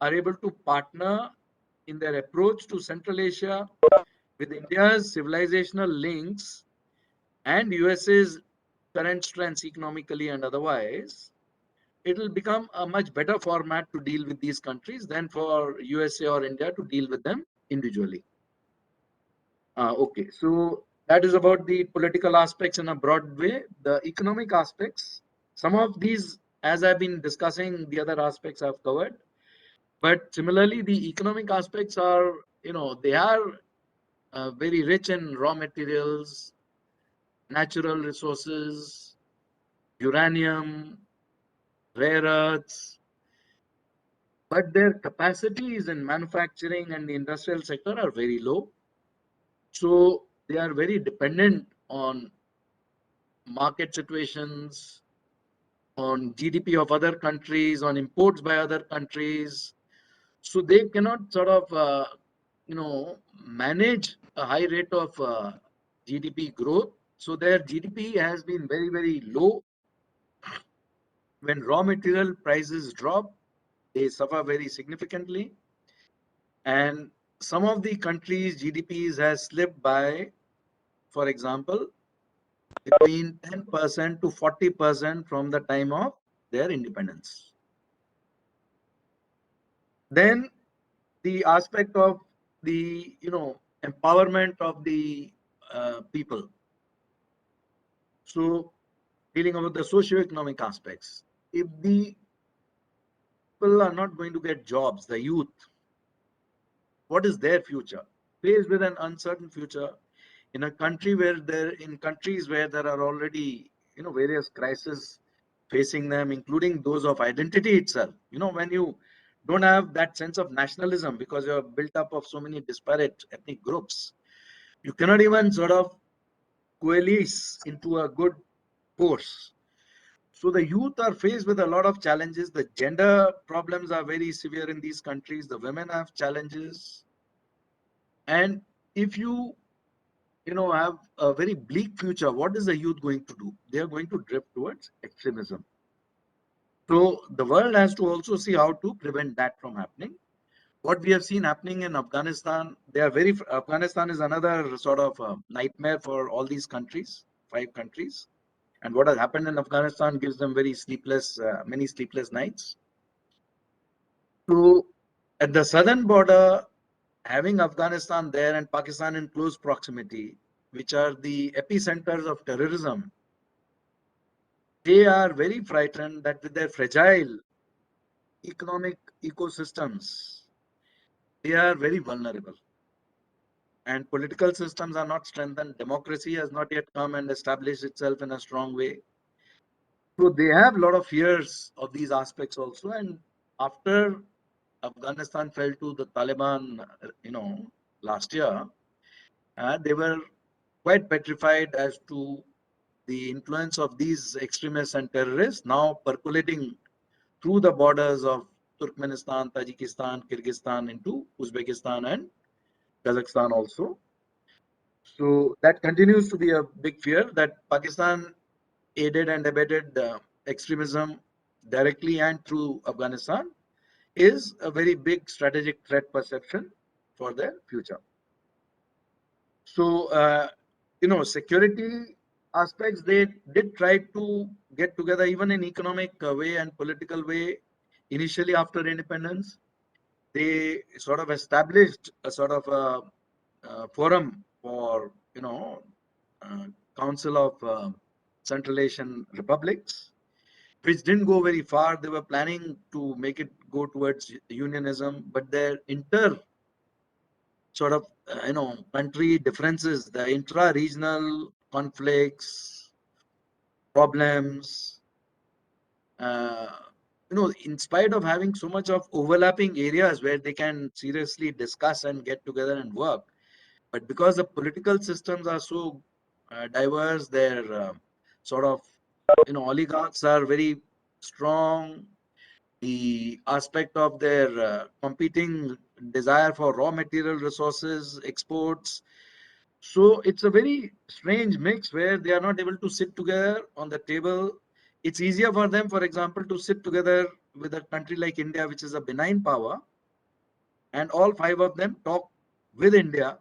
are able to partner in their approach to Central Asia with India's civilizational links and USA's current strengths economically and otherwise, it will become a much better format to deal with these countries than for USA or India to deal with them individually. Okay, so that is about the political aspects in a broad way. The economic aspects, some of these, as I've been discussing, the other aspects I've covered. But similarly, the economic aspects are, they are very rich in raw materials, natural resources, uranium, rare earths, but their capacities in manufacturing and the industrial sector are very low. So they are very dependent on market situations, on GDP of other countries, on imports by other countries. So they cannot sort of, manage a high rate of GDP growth. So their GDP has been very, very low. When raw material prices drop, they suffer very significantly. And some of the countries' GDPs has slipped by, for example, between 10% to 40% from the time of their independence. Then the aspect of the, empowerment of the people. So dealing with the socio-economic aspects. If the people are not going to get jobs, the youth, what is their future? Faced with an uncertain future in a country in countries where there are already, various crises facing them, including those of identity itself. When you don't have that sense of nationalism because you're built up of so many disparate ethnic groups, you cannot even sort of coalesce into a good force. So the youth are faced with a lot of challenges. The gender problems are very severe in these countries. The women have challenges. And if you, have a very bleak future, what is the youth going to do? They are going to drift towards extremism. So the world has to also see how to prevent that from happening. What we have seen happening in Afghanistan, Afghanistan is another sort of nightmare for all these countries, 5 countries. And what has happened in Afghanistan gives them many sleepless nights. So at the southern border, having Afghanistan there and Pakistan in close proximity, which are the epicenters of terrorism, they are very frightened that with their fragile economic ecosystems, they are very vulnerable. And political systems are not strengthened. Democracy has not yet come and established itself in a strong way. So they have a lot of fears of these aspects also. And after Afghanistan fell to the Taliban, last year, they were quite petrified as to the influence of these extremists and terrorists now percolating through the borders of Turkmenistan, Tajikistan, Kyrgyzstan into Uzbekistan and Kazakhstan also. So that continues to be a big fear that Pakistan aided and abetted extremism directly and through Afghanistan is a very big strategic threat perception for their future. So, security aspects, they did try to get together even in economic way and political way. Initially, after independence, they sort of established a sort of a forum for, Council of Central Asian Republics, which didn't go very far. They were planning to make it go towards unionism, but their sort of country differences, the intra-regional conflicts, problems, uh, in spite of having so much of overlapping areas where they can seriously discuss and get together and work, but because the political systems are so diverse, their sort of oligarchs are very strong. The aspect of their competing desire for raw material resources, exports. So it's a very strange mix where they are not able to sit together on the table. It's easier for them, for example, to sit together with a country like India, which is a benign power, and all five of them talk with India.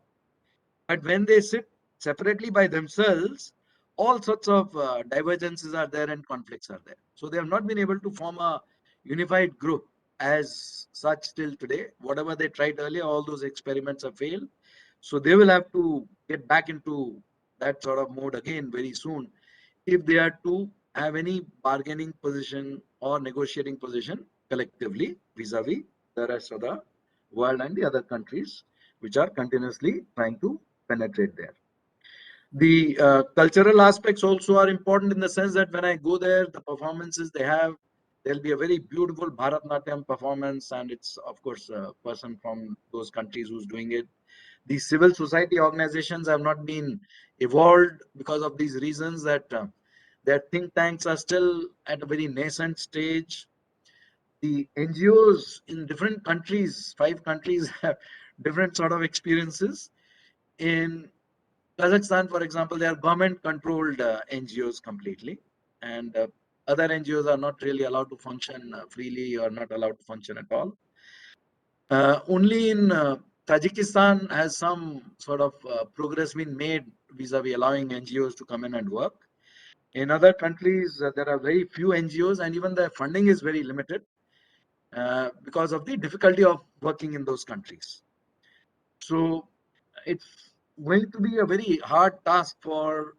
But when they sit separately by themselves, all sorts of divergences are there and conflicts are there. So they have not been able to form a unified group as such till today. Whatever they tried earlier, all those experiments have failed. So they will have to get back into that sort of mode again very soon if they are to have any bargaining position or negotiating position collectively vis-a-vis the rest of the world and the other countries which are continuously trying to penetrate there. The cultural aspects also are important in the sense that when I go there, the performances they have, there'll be a very beautiful Bharatnatyam performance, and it's of course a person from those countries who's doing it. The civil society organizations have not been evolved because of these reasons that their think tanks are still at a very nascent stage. The NGOs in different countries, 5 countries, have different sort of experiences. In Kazakhstan, for example, they are government-controlled NGOs completely, and other NGOs are not really allowed to function freely or not allowed to function at all. Only in Tajikistan has some sort of progress been made vis-a-vis allowing NGOs to come in and work. In other countries, there are very few NGOs, and even the funding is very limited because of the difficulty of working in those countries. So it's going to be a very hard task for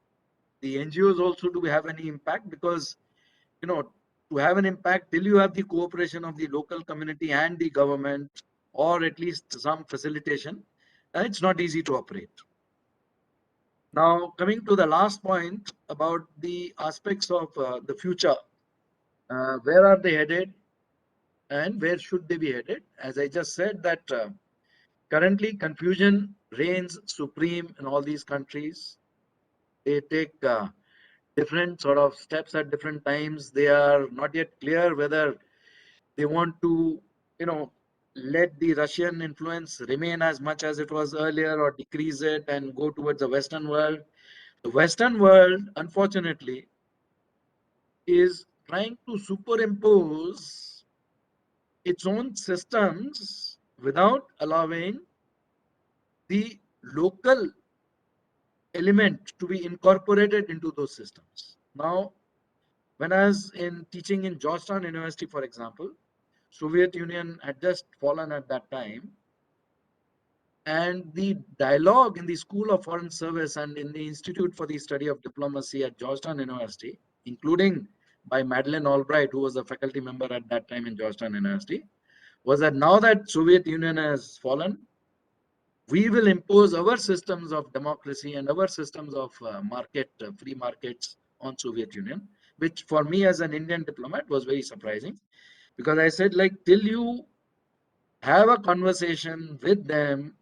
the NGOs also to have any impact, because to have an impact till you have the cooperation of the local community and the government, or at least some facilitation, it's not easy to operate. Now, coming to the last point about the aspects of the future, where are they headed and where should they be headed? As I just said, that currently confusion reigns supreme in all these countries. They take different sort of steps at different times. They are not yet clear whether they want to, let the Russian influence remain as much as it was earlier or decrease it and go towards the Western world. The Western world, unfortunately, is trying to superimpose its own systems without allowing the local element to be incorporated into those systems. Now, when I was in teaching in Georgetown University, for example, Soviet Union had just fallen at that time, and the dialogue in the School of Foreign Service and in the Institute for the Study of Diplomacy at Georgetown University, including by Madeleine Albright, who was a faculty member at that time in Georgetown University, was that now that Soviet Union has fallen, we will impose our systems of democracy and our systems of free markets on Soviet Union, which for me as an Indian diplomat was very surprising, because I said, like, till you have a conversation with them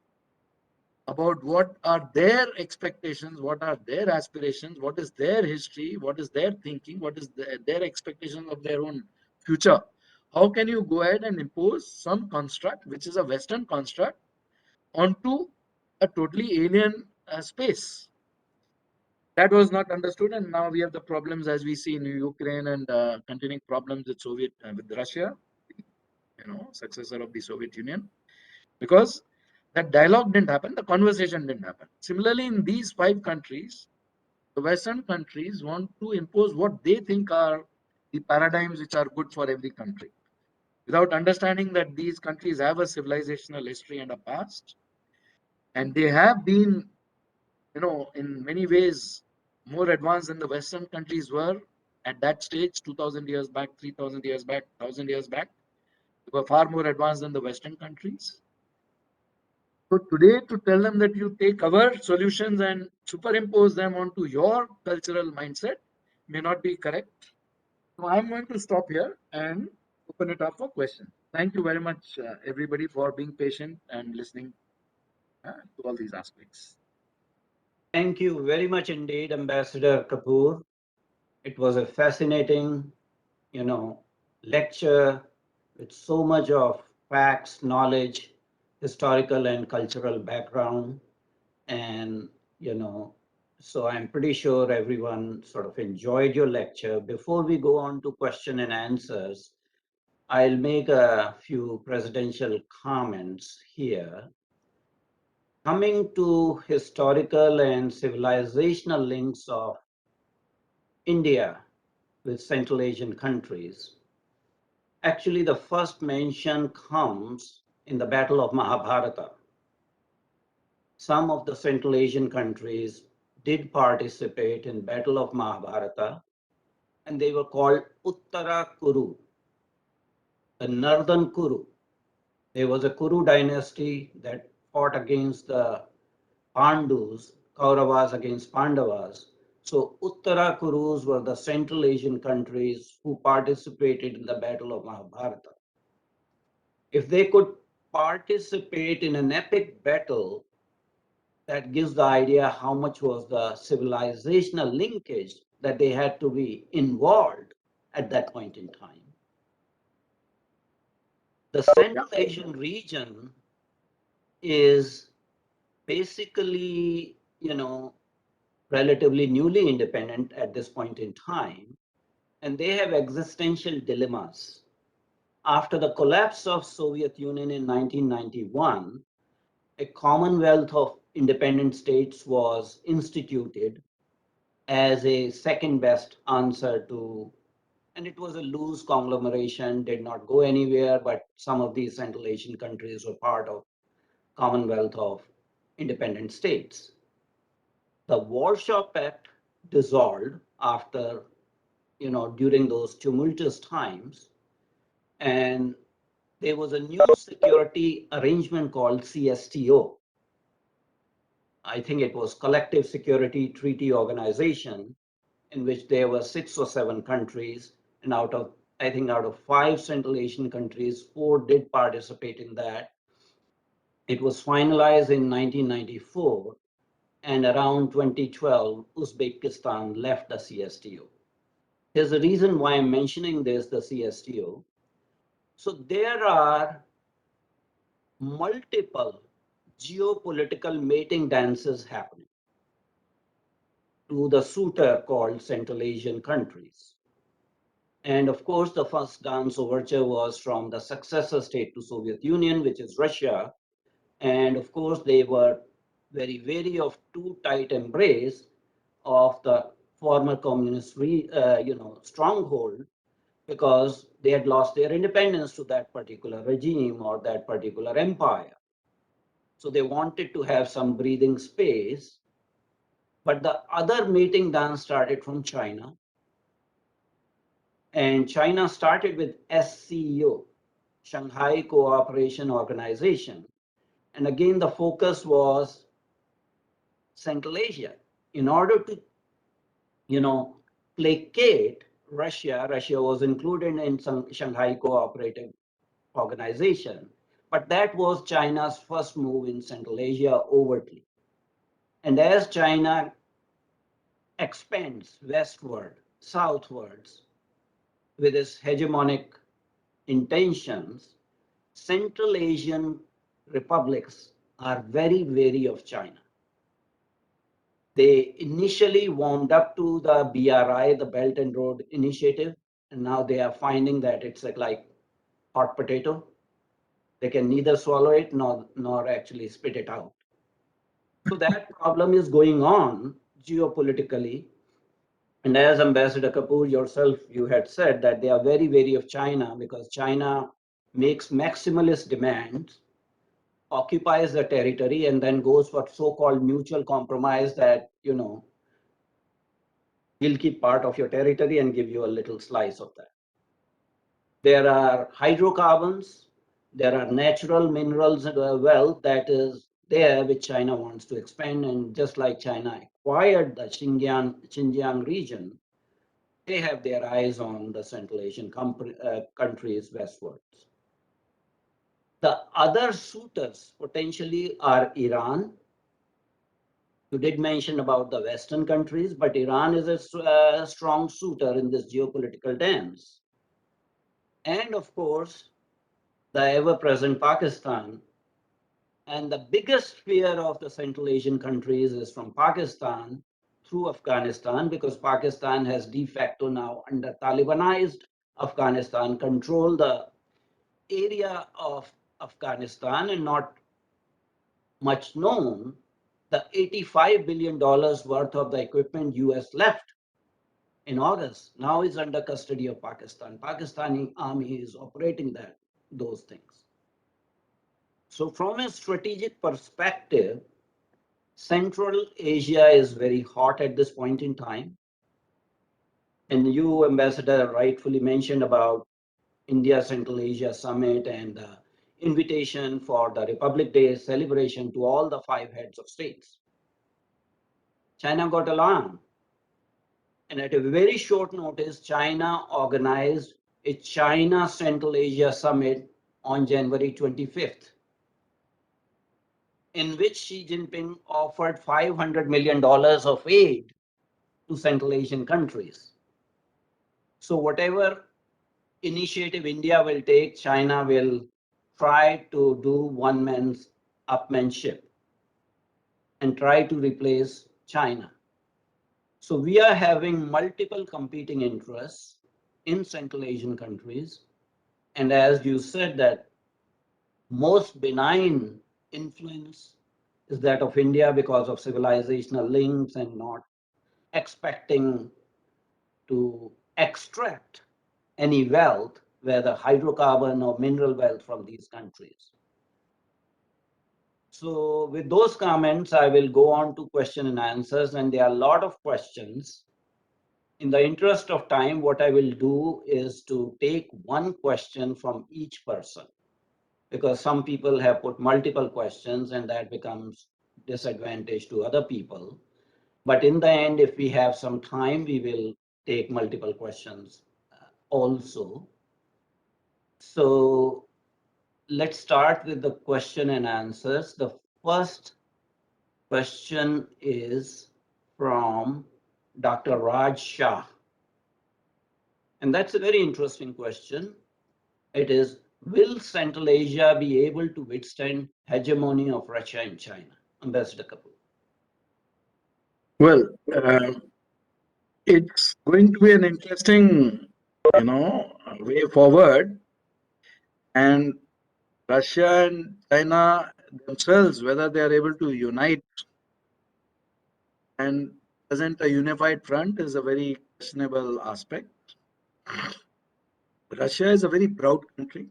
about what are their expectations, what are their aspirations, what is their history, what is their thinking, what is their expectations of their own future. How can you go ahead and impose some construct, which is a Western construct, onto a totally alien space? That was not understood, and now we have the problems as we see in Ukraine and continuing problems with with Russia, successor of the Soviet Union, because that dialogue didn't happen, the conversation didn't happen. Similarly, in these 5 countries, the Western countries want to impose what they think are the paradigms which are good for every country, without understanding that these countries have a civilizational history and a past, and they have been, in many ways, more advanced than the Western countries were at that stage, 2000 years back, 3000 years back, 1000 years back. They were far more advanced than the Western countries. So today, to tell them that you take our solutions and superimpose them onto your cultural mindset may not be correct. So I'm going to stop here and open it up for questions. Thank you very much, everybody, for being patient and listening to all these aspects. Thank you very much indeed, Ambassador Kapur. It was a fascinating, lecture with so much of facts, knowledge, historical and cultural background. And, so I'm pretty sure everyone sort of enjoyed your lecture. Before we go on to question and answers, I'll make a few presidential comments here. Coming to historical and civilizational links of India with Central Asian countries, actually the first mention comes in the Battle of Mahabharata. Some of the Central Asian countries did participate in Battle of Mahabharata, and they were called Uttara Kuru, the northern Kuru. There was a Kuru dynasty that fought against the Pandus, Kauravas against Pandavas. So Uttara Kurus were the Central Asian countries who participated in the Battle of Mahabharata. If they could participate in an epic battle, that gives the idea how much was the civilizational linkage that they had to be involved at that point in time. The Central Asian region is basically, relatively newly independent at this point in time, and they have existential dilemmas. After the collapse of Soviet Union in 1991, a Commonwealth of Independent States was instituted as a second best answer to, and it was a loose conglomeration, did not go anywhere, but some of these Central Asian countries were part of Commonwealth of Independent States. The Warsaw Pact dissolved after, during those tumultuous times, and there was a new security arrangement called CSTO. I think it was Collective Security Treaty Organization, in which there were 6 or 7 countries, and out of 5 Central Asian countries, 4 did participate in that. It was finalized in 1994, and around 2012, Uzbekistan left the CSTO. There's a reason why I'm mentioning this, the CSTO. So there are multiple geopolitical mating dances happening to the suitor called Central Asian countries. And of course, the first dance overture was from the successor state to Soviet Union, which is Russia. And of course, they were very wary of too tight embrace of the former communist stronghold, because they had lost their independence to that particular regime or that particular empire. So they wanted to have some breathing space. But the other mating dance started from China. And China started with SCO, Shanghai Cooperation Organization. And again, the focus was Central Asia. In order to, placate Russia was included in some Shanghai Cooperative Organization, But that was China's first move in Central Asia overtly. And as China expands westward, southwards, with its hegemonic intentions, Central Asian republics are very wary of China. They initially warmed up to the BRI, the Belt and Road Initiative, and now they are finding that it's like hot potato. They can neither swallow it nor actually spit it out. So that problem is going on geopolitically. And as Ambassador Kapur yourself, you had said that they are very wary of China because China makes maximalist demands, occupies the territory, and then goes for so-called mutual compromise that, we'll keep part of your territory and give you a little slice of that. There are hydrocarbons, there are natural minerals wealth that is there, which China wants to expand. And just like China acquired the Xinjiang region, they have their eyes on the Central Asian countries westwards. The other suitors potentially are Iran. You did mention about the Western countries, but Iran is a strong suitor in this geopolitical dance. And of course, the ever-present Pakistan. And the biggest fear of the Central Asian countries is from Pakistan through Afghanistan, because Pakistan has de facto now, under Talibanized Afghanistan, control the area of Afghanistan. And not much known, the $85 billion worth of the equipment US left in August now is under custody of Pakistan. Pakistani army is operating those things. So from a strategic perspective, Central Asia is very hot at this point in time. And you, Ambassador, rightfully mentioned about India Central Asia Summit and the invitation for the Republic Day celebration to all the 5 heads of states. China got along. And at a very short notice, China organized a China Central Asia Summit on January 25th, in which Xi Jinping offered $500 million of aid to Central Asian countries. So whatever initiative India will take, China will try to do one man's upmanship and try to replace China. So we are having multiple competing interests in Central Asian countries. And as you said, that most benign influence is that of India because of civilizational links and not expecting to extract any wealth, whether hydrocarbon or mineral wealth, from these countries. So with those comments, I will go on to question and answers, and there are a lot of questions. In the interest of time, what I will do is to take one question from each person, because some people have put multiple questions and that becomes disadvantage to other people. But in the end, if we have some time, we will take multiple questions also. So let's start with the question and answers. The first question is from Dr. Raj Shah. And that's a very interesting question. It is, will Central Asia be able to withstand hegemony of Russia and China? Ambassador Kapur. Well, it's going to be an interesting, way forward. And Russia and China themselves, whether they are able to unite and present a unified front, is a very questionable aspect. Russia is a very proud country.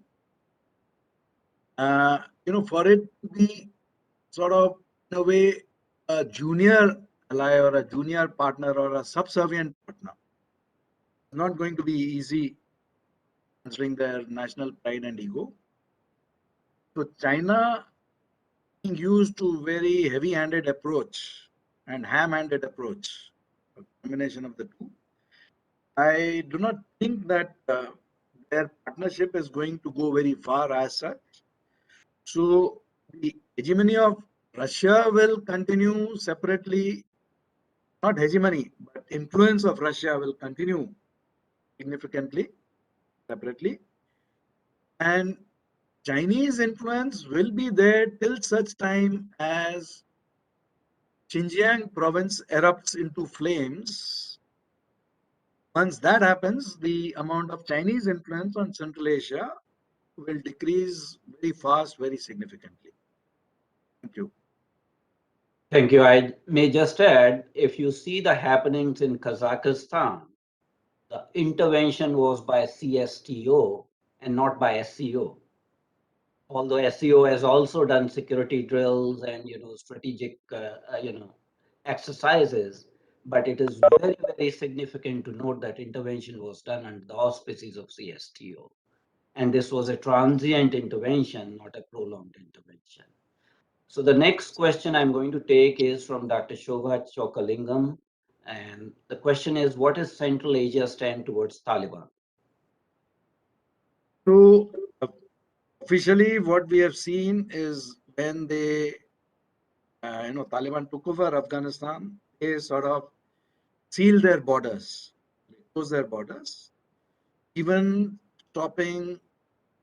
For it to be sort of, in a way, a junior ally or a junior partner or a subservient partner, it's not going to be easy considering their national pride and ego. So China being used to very heavy-handed approach and ham-handed approach, a combination of the two. I do not think that their partnership is going to go very far as such. So the hegemony of Russia will continue separately, not hegemony, but influence of Russia will continue significantly, separately. And Chinese influence will be there till such time as Xinjiang province erupts into flames. Once that happens, the amount of Chinese influence on Central Asia will decrease very fast, very significantly. Thank you. Thank you. I may just add, if you see the happenings in Kazakhstan, the intervention was by CSTO and not by SCO. Although SCO has also done security drills and strategic exercises, but it is very, very significant to note that intervention was done under the auspices of CSTO. And this was a transient intervention, not a prolonged intervention. So the next question I'm going to take is from Dr. Shobha Chokalingam. And the question is, what is Central Asia stand towards Taliban? So officially what we have seen is when they, Taliban took over Afghanistan, they sort of sealed their borders, they closed their borders, even stopping,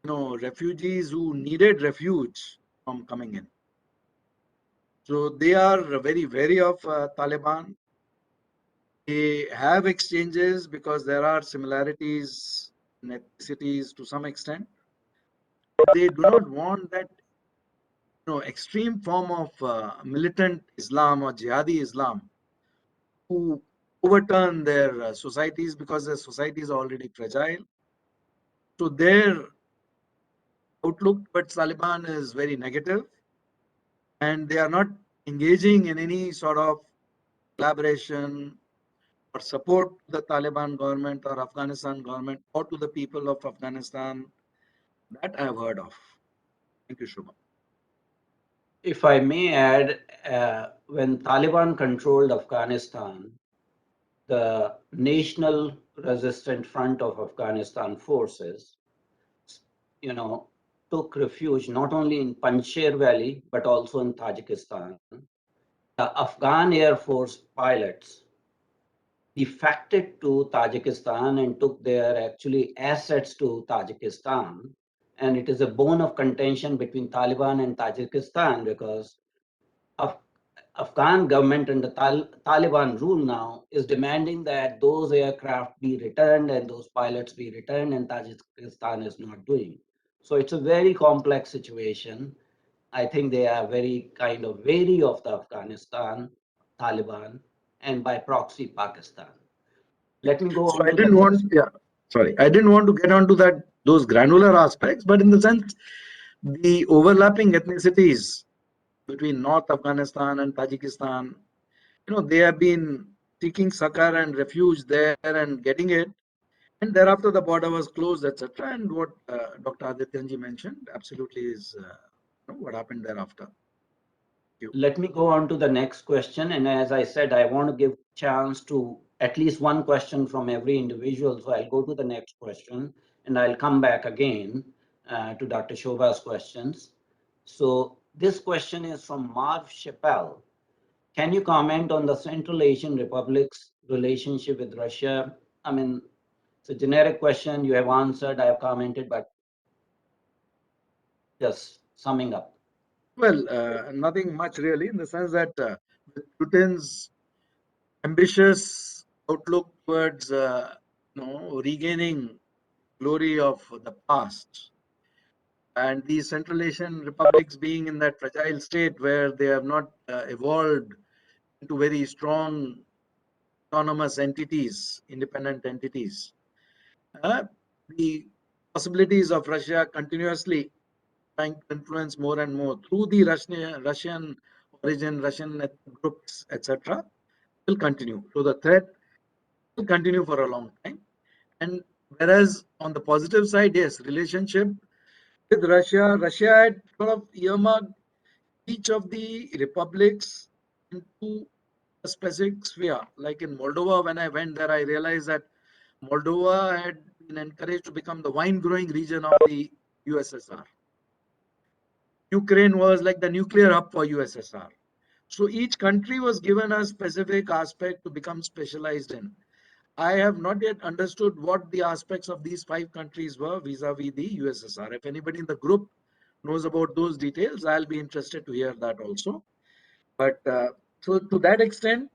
refugees who needed refuge from coming in. So they are very wary of Taliban. They have exchanges because there are similarities in ethnicities to some extent. But they do not want that extreme form of militant Islam or jihadi Islam who overturn their societies because their societies are already fragile. So their outlook towards Taliban is very negative, and they are not engaging in any sort of collaboration or support to the Taliban government or Afghanistan government or to the people of Afghanistan. That I have heard of. Thank you, Shubham. If I may add, when Taliban controlled Afghanistan, the National Resistance Front of Afghanistan forces, took refuge not only in Panjshir Valley, but also in Tajikistan. The Afghan Air Force pilots defected to Tajikistan and took their actually assets to Tajikistan. And it is a bone of contention between Taliban and Tajikistan because Afghan government and the Taliban rule now is demanding that those aircraft be returned and those pilots be returned, and Tajikistan is not doing. So it's a very complex situation. I think they are very kind of wary of the Afghanistan, Taliban, and by proxy Pakistan. Let me go So on I to didn't the want, next. yeah, sorry, I didn't want to get onto those granular aspects, but in the sense, the overlapping ethnicities between North Afghanistan and Tajikistan, they have been seeking succor and refuge there and getting it. And thereafter, the border was closed, etc. And what Dr. Adityanji mentioned absolutely is what happened thereafter. Let me go on to the next question. And as I said, I want to give chance to at least one question from every individual. So I'll go to the next question and I'll come back again to Dr. Shobha's questions. So this question is from Marv Chappell. Can you comment on the Central Asian Republic's relationship with Russia? I mean, it's a generic question. You have answered, I have commented, but just summing up. Well, nothing much really, in the sense that with Putin's ambitious outlook towards regaining glory of the past, and these Central Asian republics being in that fragile state where they have not evolved into very strong autonomous entities, independent entities. The possibilities of Russia continuously trying to influence more and more through the Russian origin, Russian groups, etc., will continue. So the threat will continue for a long time. And whereas on the positive side, yes, relationship with Russia, Russia had sort of earmarked each of the republics into a specific sphere. Like in Moldova, when I went there, I realized that Moldova had been encouraged to become the wine growing region of the USSR. Ukraine was like the nuclear hub for USSR. So each country was given a specific aspect to become specialized in. I have not yet understood what the aspects of these 5 countries were vis-a-vis the USSR. If anybody in the group knows about those details, I'll be interested to hear that also. But so to that extent,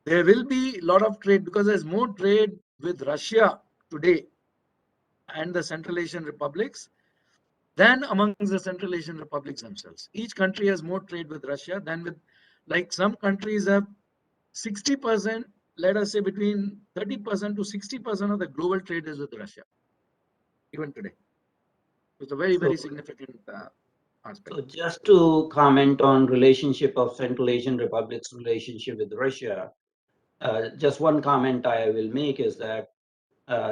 there will be a lot of trade because there's more trade with Russia today and the Central Asian republics than amongst the Central Asian republics themselves. Each country has more trade with Russia than with, like some countries have 60%, let us say between 30% to 60% of the global trade is with Russia, even today. It's a very, very significant aspect. So just to comment on relationship of Central Asian republics' relationship with Russia, just one comment I will make is that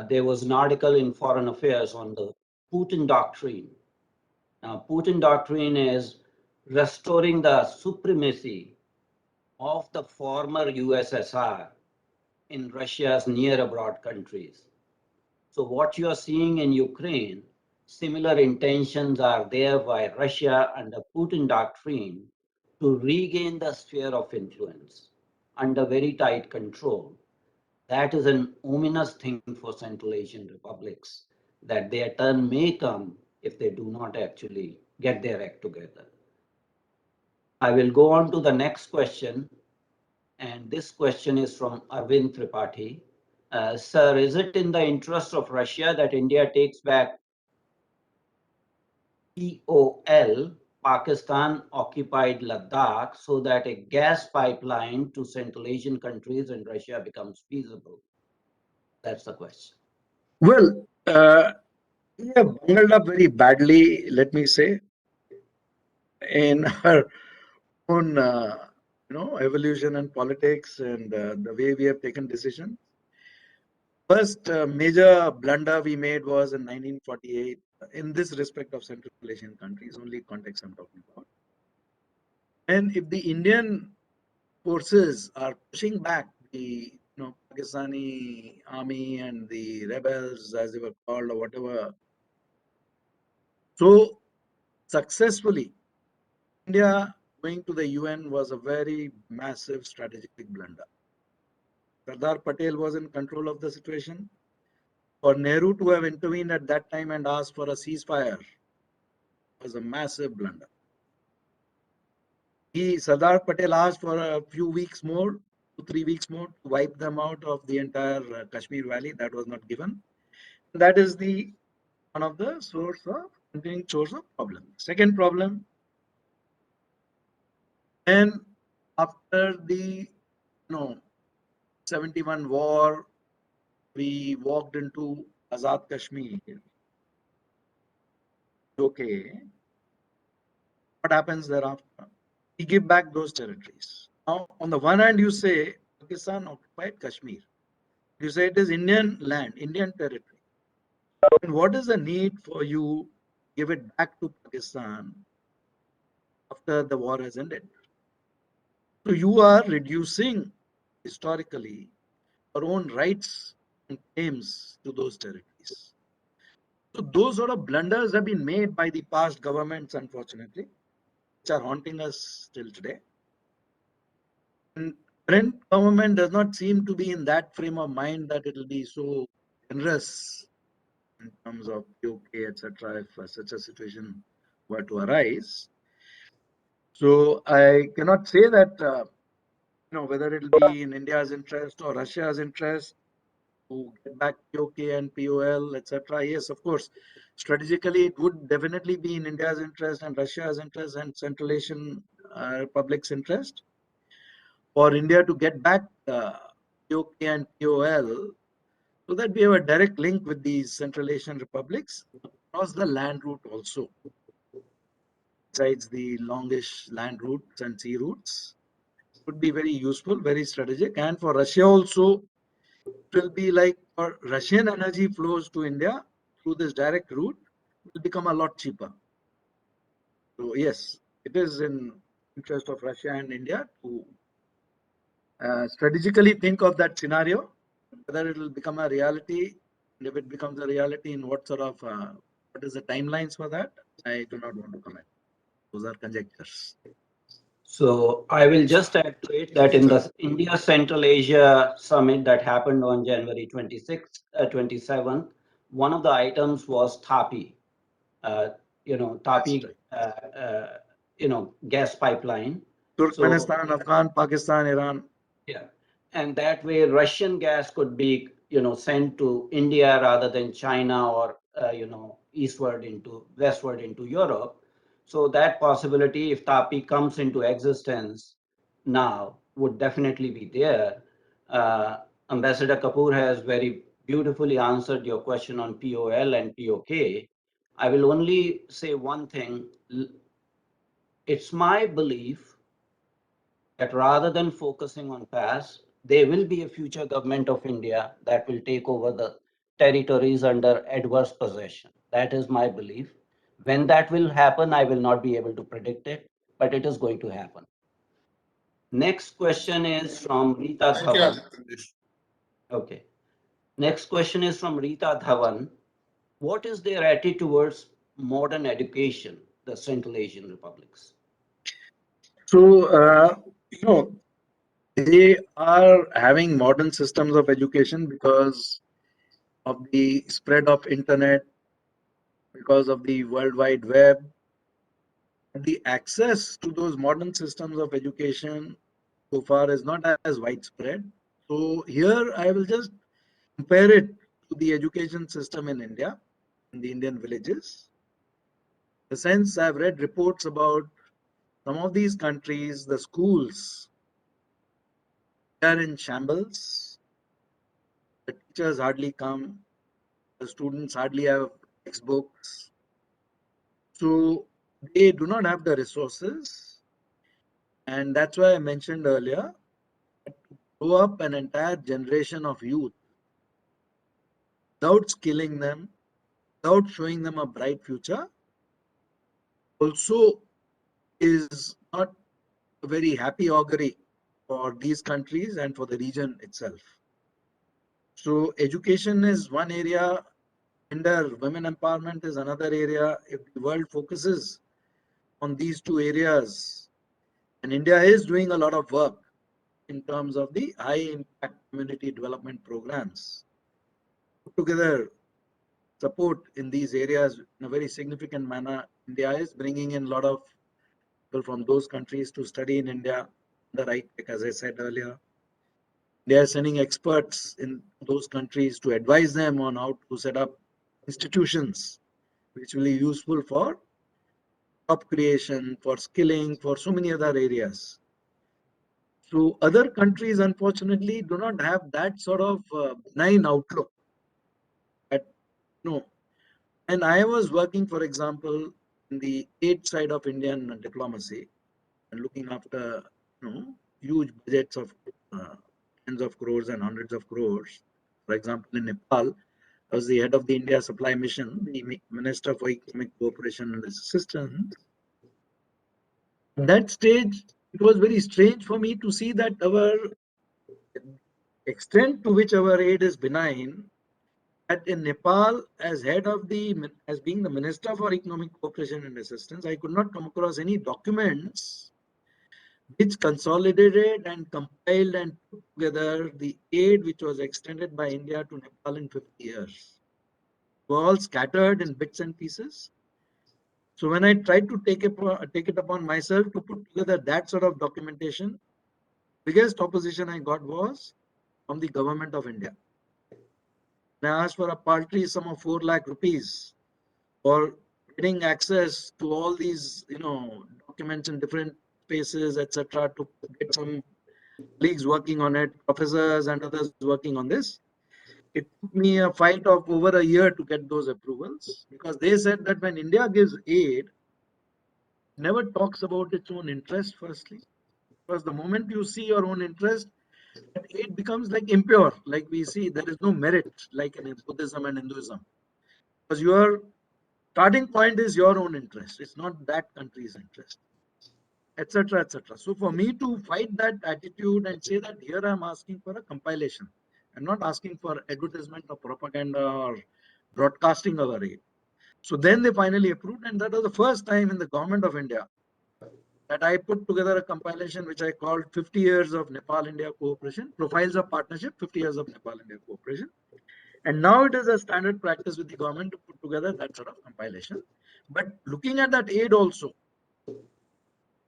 there was an article in Foreign Affairs on the Putin Doctrine. Now, Putin Doctrine is restoring the supremacy of the former USSR in Russia's near abroad countries. So what you are seeing in Ukraine, similar intentions are there by Russia under Putin Doctrine to regain the sphere of influence under very tight control. That is an ominous thing for Central Asian republics, that their turn may come if they do not actually get their act together. I will go on to the next question, and this question is from Arvind Tripathi. Sir, is it in the interest of Russia that India takes back POL, Pakistan occupied Ladakh, so that a gas pipeline to Central Asian countries and Russia becomes feasible? That's the question. Well, we have bungled up very badly, let me say, in our own, evolution and politics and the way we have taken decisions. First major blunder we made was in 1948 in this respect of Central Asian countries, only context I'm talking about. And if the Indian forces are pushing back the Pakistani army and the rebels, as they were called or whatever, so successfully, India going to the UN was a very massive strategic blunder. Sardar Patel was in control of the situation. For Nehru to have intervened at that time and asked for a ceasefire was a massive blunder. Sardar Patel asked for a few weeks more, 2-3 weeks more, to wipe them out of the entire Kashmir Valley. That was not given. That is one of the continuing source of problem. Second problem, and after the 71 war, we walked into Azad Kashmir. Okay, what happens thereafter? We give back those territories. Now, on the one hand, you say Pakistan occupied Kashmir. You say it is Indian land, Indian territory. And what is the need for you to give it back to Pakistan after the war has ended? So you are reducing historically our own rights and claims to those territories. So those sort of blunders have been made by the past governments, unfortunately, which are haunting us till today. And current government does not seem to be in that frame of mind that it will be so generous in terms of POK, etc., if such a situation were to arise. So I cannot say that whether it will be in India's interest or Russia's interest to get back POK and POL, etc. Yes, of course, strategically it would definitely be in India's interest and Russia's interest and Central Asian republic's interest for India to get back POK and POL, so that we have a direct link with these Central Asian republics across the land route also, besides the longish land routes and sea routes. It would be very useful, very strategic. And for Russia also, it will be like for Russian energy flows to India through this direct route will become a lot cheaper. So yes, it is in interest of Russia and India to strategically think of that scenario, whether it will become a reality, and if it becomes a reality, in what sort of what is the timelines for that? I do not want to comment. Those are conjectures. So I will just add to it that in the India Central Asia Summit that happened on January 26th, 27th, one of the items was TAPI, TAPI, gas pipeline. Turkmenistan, Afghan, Pakistan, Iran. Yeah, and that way Russian gas could be, sent to India rather than China or, westward into Europe. So that possibility, if TAPI comes into existence now, would definitely be there. Ambassador Kapoor has very beautifully answered your question on POL and POK. I will only say one thing. It's my belief that rather than focusing on past, there will be a future government of India that will take over the territories under adverse possession. That is my belief. When that will happen, I will not be able to predict it, but it is going to happen. Next question is from Rita Dhawan. Okay. Next question is from Rita Dhawan. What is their attitude towards modern education, the Central Asian republics? So, they are having modern systems of education because of the spread of internet, because of the World Wide Web. The access to those modern systems of education so far is not as widespread. So here I will just compare it to the education system in India, in the Indian villages. In the sense I've read reports about some of these countries, the schools are in shambles. The teachers hardly come. The students hardly have textbooks. So they do not have the resources. And that's why I mentioned earlier, to grow up an entire generation of youth without skilling them, without showing them a bright future, also is not a very happy augury for these countries and for the region itself. So education is one area, gender, women empowerment is another area. If the world focuses on these two areas, and India is doing a lot of work in terms of the high impact community development programs, put together support in these areas in a very significant manner. India is bringing in a lot of people from those countries to study in India, the right tech, as I said earlier. They are sending experts in those countries to advise them on how to set up institutions which will be useful for job creation, for skilling, for so many other areas. So other countries, unfortunately, do not have that sort of benign outlook. At, and I was working, for example, in the aid side of Indian diplomacy and looking after, huge budgets of tens of crores and hundreds of crores. For example, in Nepal, I was the head of the India Supply Mission, the Minister for Economic Cooperation and Assistance. At that stage, it was very strange for me to see that our extent to which our aid is benign, that in Nepal, as being the Minister for Economic Cooperation and Assistance, I could not come across any documents which consolidated and compiled and put together the aid which was extended by India to Nepal in 50 years. They were all scattered in bits and pieces. So when I tried to take it upon myself to put together that sort of documentation, biggest opposition I got was from the government of India. And I asked for a paltry sum of 4 lakh rupees for getting access to all these, documents in different spaces, etc., to get some colleagues working on it, professors and others working on this. It took me a fight of over a year to get those approvals because they said that when India gives aid, it never talks about its own interest firstly. Because the moment you see your own interest, that aid becomes like impure. Like we see, there is no merit like in Buddhism and Hinduism. Because your starting point is your own interest. It's not that country's interest, etc., etc. So for me to fight that attitude and say that here I'm asking for a compilation, I'm not asking for advertisement or propaganda or broadcasting our aid. So then they finally approved, and that was the first time in the government of India that I put together a compilation which I called 50 Years of Nepal-India Cooperation, Profiles of Partnership, 50 Years of Nepal-India Cooperation. And now it is a standard practice with the government to put together that sort of compilation. But looking at that aid also,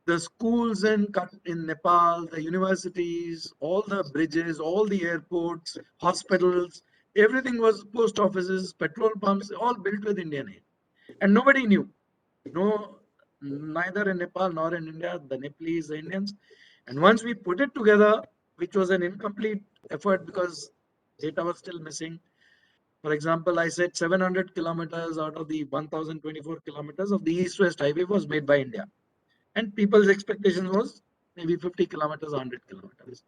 the schools in Nepal, the universities, all the bridges, all the airports, hospitals, everything was post offices, petrol pumps, all built with Indian aid. And nobody knew. No, neither in Nepal nor in India, the Nepalese, the Indians. And once we put it together, which was an incomplete effort because data was still missing. For example, I said 700 kilometers out of the 1024 kilometers of the East-West highway was made by India. And people's expectation was maybe 50 kilometers, 100 kilometers.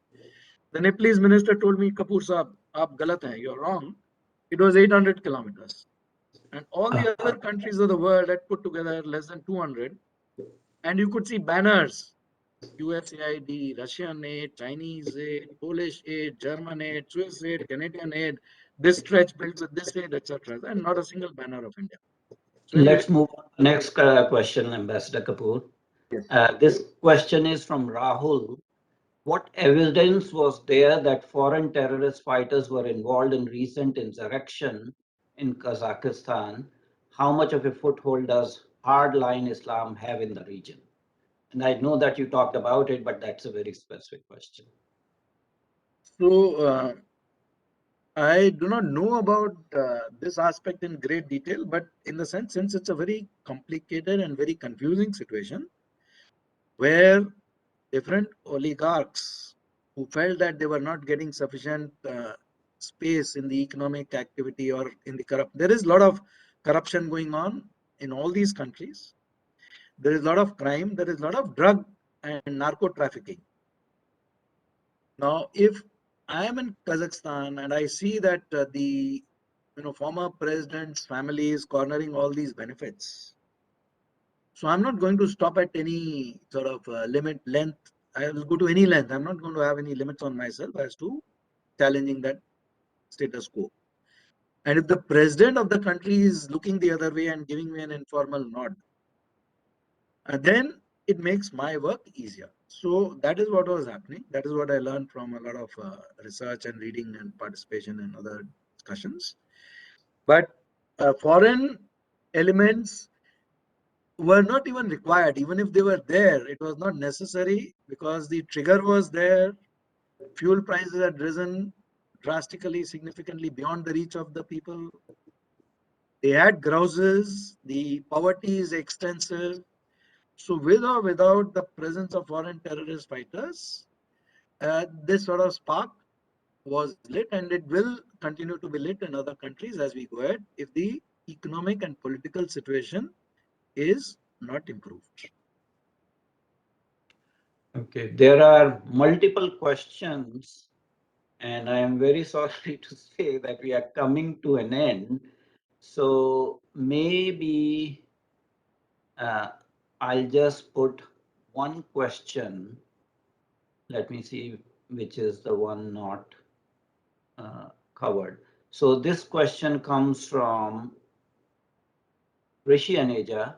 The Nepalese minister told me, Kapur Saab, aap galat hai, you're wrong. It was 800 kilometers. And all the other countries of the world had put together less than 200. And you could see banners, USAID, Russian aid, Chinese aid, Polish aid, German aid, Swiss aid, Canadian aid, this stretch built with this aid, etc. And not a single banner of India. So Let's move on to the next question, Ambassador Kapoor. yes. This question is from Rahul. What evidence was there that foreign terrorist fighters were involved in recent insurrection in Kazakhstan? How much of a foothold does hardline Islam have in the region? And I know that you talked about it, but that's a very specific question. So I do not know about this aspect in great detail, but in the sense, since it's a very complicated and very confusing situation where different oligarchs who felt that they were not getting sufficient space in the economic activity or in the there is a lot of corruption going on in all these countries. There is a lot of crime. There is a lot of drug and narco trafficking. Now, if I am in Kazakhstan and I see that the former president's family is cornering all these benefits, so I'm not going to stop at any sort of limit length. I will go to any length. I'm not going to have any limits on myself as to challenging that status quo. And if the president of the country is looking the other way and giving me an informal nod, then it makes my work easier. So that is what was happening. That is what I learned from a lot of research and reading and participation in other discussions. But foreign elements were not even required. Even if they were there, it was not necessary because the trigger was there. Fuel prices had risen drastically, significantly beyond the reach of the people. They had grouses. The poverty is extensive. So with or without the presence of foreign terrorist fighters, this sort of spark was lit, and it will continue to be lit in other countries as we go ahead if the economic and political situation is not improved. Okay, there are multiple questions, and I am very sorry to say that we are coming to an end. So maybe I'll just put one question. Let me see which is the one not covered. So this question comes from Rishi Aneja,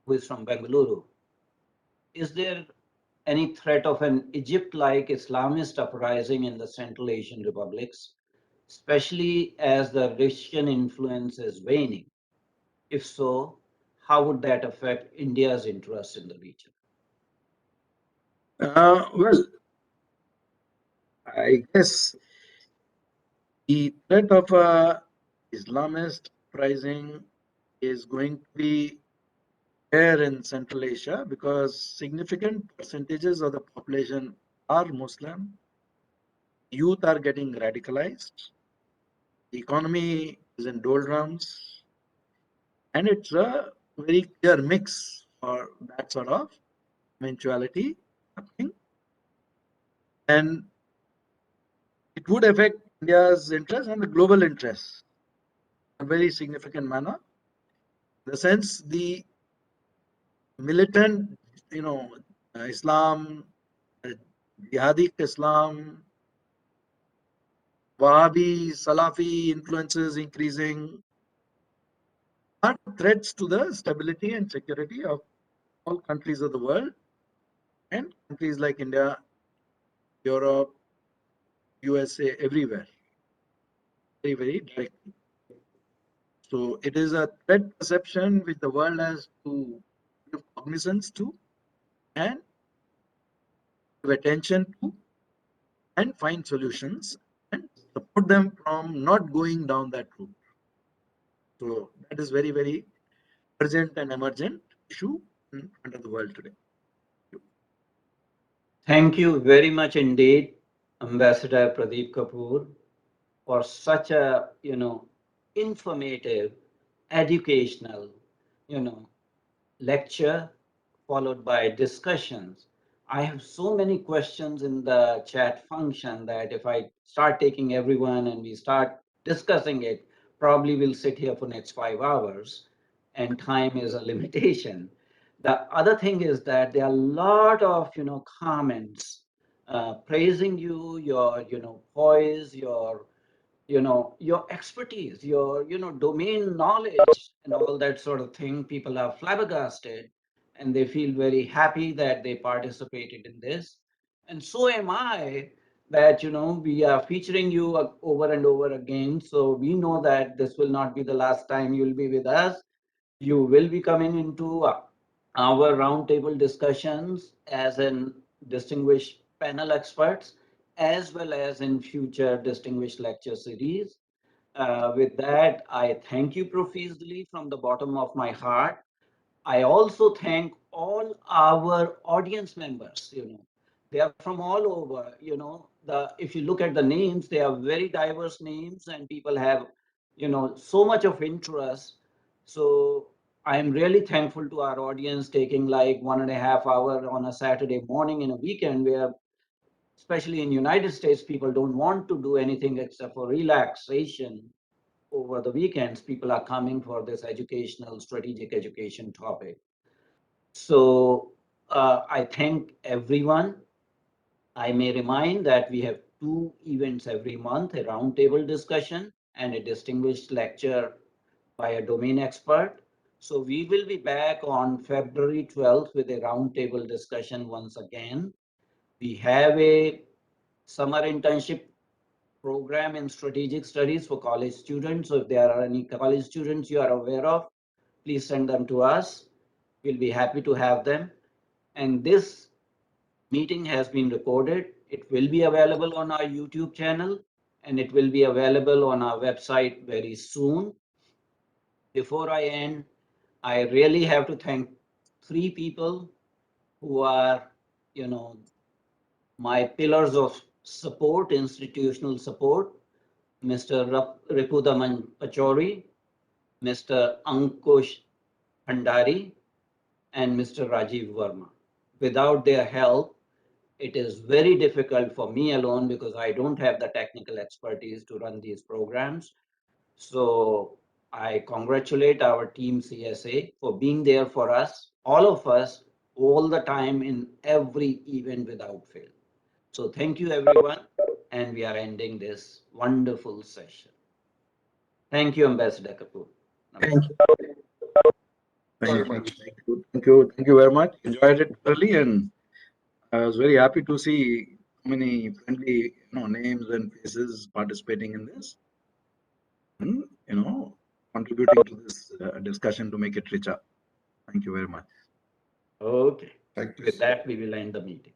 who is from Bengaluru. Is there any threat of an Egypt-like Islamist uprising in the Central Asian republics, especially as the Russian influence is waning? If so, how would that affect India's interest in the region? Well, I guess the threat of a Islamist uprising is going to be there in Central Asia because significant percentages of the population are Muslim. Youth are getting radicalized. The economy is in doldrums. And it's a very clear mix for that sort of eventuality happening. And it would affect India's interest and the global interest in a very significant manner. In the sense, the militant, Islam, jihadi Islam, Wahhabi, Salafi influences increasing are threats to the stability and security of all countries of the world, and countries like India, Europe, USA, everywhere, very, very directly. So it is a threat perception which the world has to give cognizance to and give attention to and find solutions and support them from not going down that route. So that is very, very urgent and emergent issue in front of the world today. Thank you very much indeed, Ambassador Pradeep Kapur, for such a, informative, educational, you know, lecture followed by discussions. I have so many questions in the chat function that if I start taking everyone and we start discussing it, probably we'll sit here for next 5 hours, and time is a limitation. The other thing is that there are a lot of comments praising you, your poise, your expertise, your domain knowledge and all that sort of thing. People are flabbergasted and they feel very happy that they participated in this, and so am I, that we are featuring you over and over again, so we know that this will not be the last time you'll be with us. You will be coming into our roundtable discussions as an distinguished panel experts, as well as in future distinguished lecture series. With that, I thank you profusely from the bottom of my heart. I also thank all our audience members. They are from all over. If you look at the names, they are very diverse names, and people have, so much of interest. So I am really thankful to our audience taking like 1.5 hours on a Saturday morning in a weekend where, especially in United States, people don't want to do anything except for relaxation. Over the weekends, people are coming for this educational, strategic education topic. So I thank everyone. I may remind that we have 2 events every month, a roundtable discussion and a distinguished lecture by a domain expert. So we will be back on February 12th with a roundtable discussion once again. We have a summer internship program in strategic studies for college students. So if there are any college students you are aware of, please send them to us. We'll be happy to have them. And this meeting has been recorded. It will be available on our YouTube channel, and it will be available on our website very soon. Before I end, I really have to thank 3 people who are, my pillars of support, institutional support: Mr. Ripudaman Pachori, Mr. Ankush Bhandari, and Mr. Rajiv Verma. Without their help, it is very difficult for me alone because I don't have the technical expertise to run these programs. So I congratulate our team CSA for being there for us, all of us, all the time in every event without fail. So thank you, everyone. And we are ending this wonderful session. Thank you, Ambassador Kapur. Thank you. Thank you. Thank you. Thank you very much. Enjoyed it thoroughly, and I was very happy to see so many friendly, names and faces participating in this, and contributing to this discussion to make it richer. Thank you very much. Okay. Thank you. With that, we will end the meeting.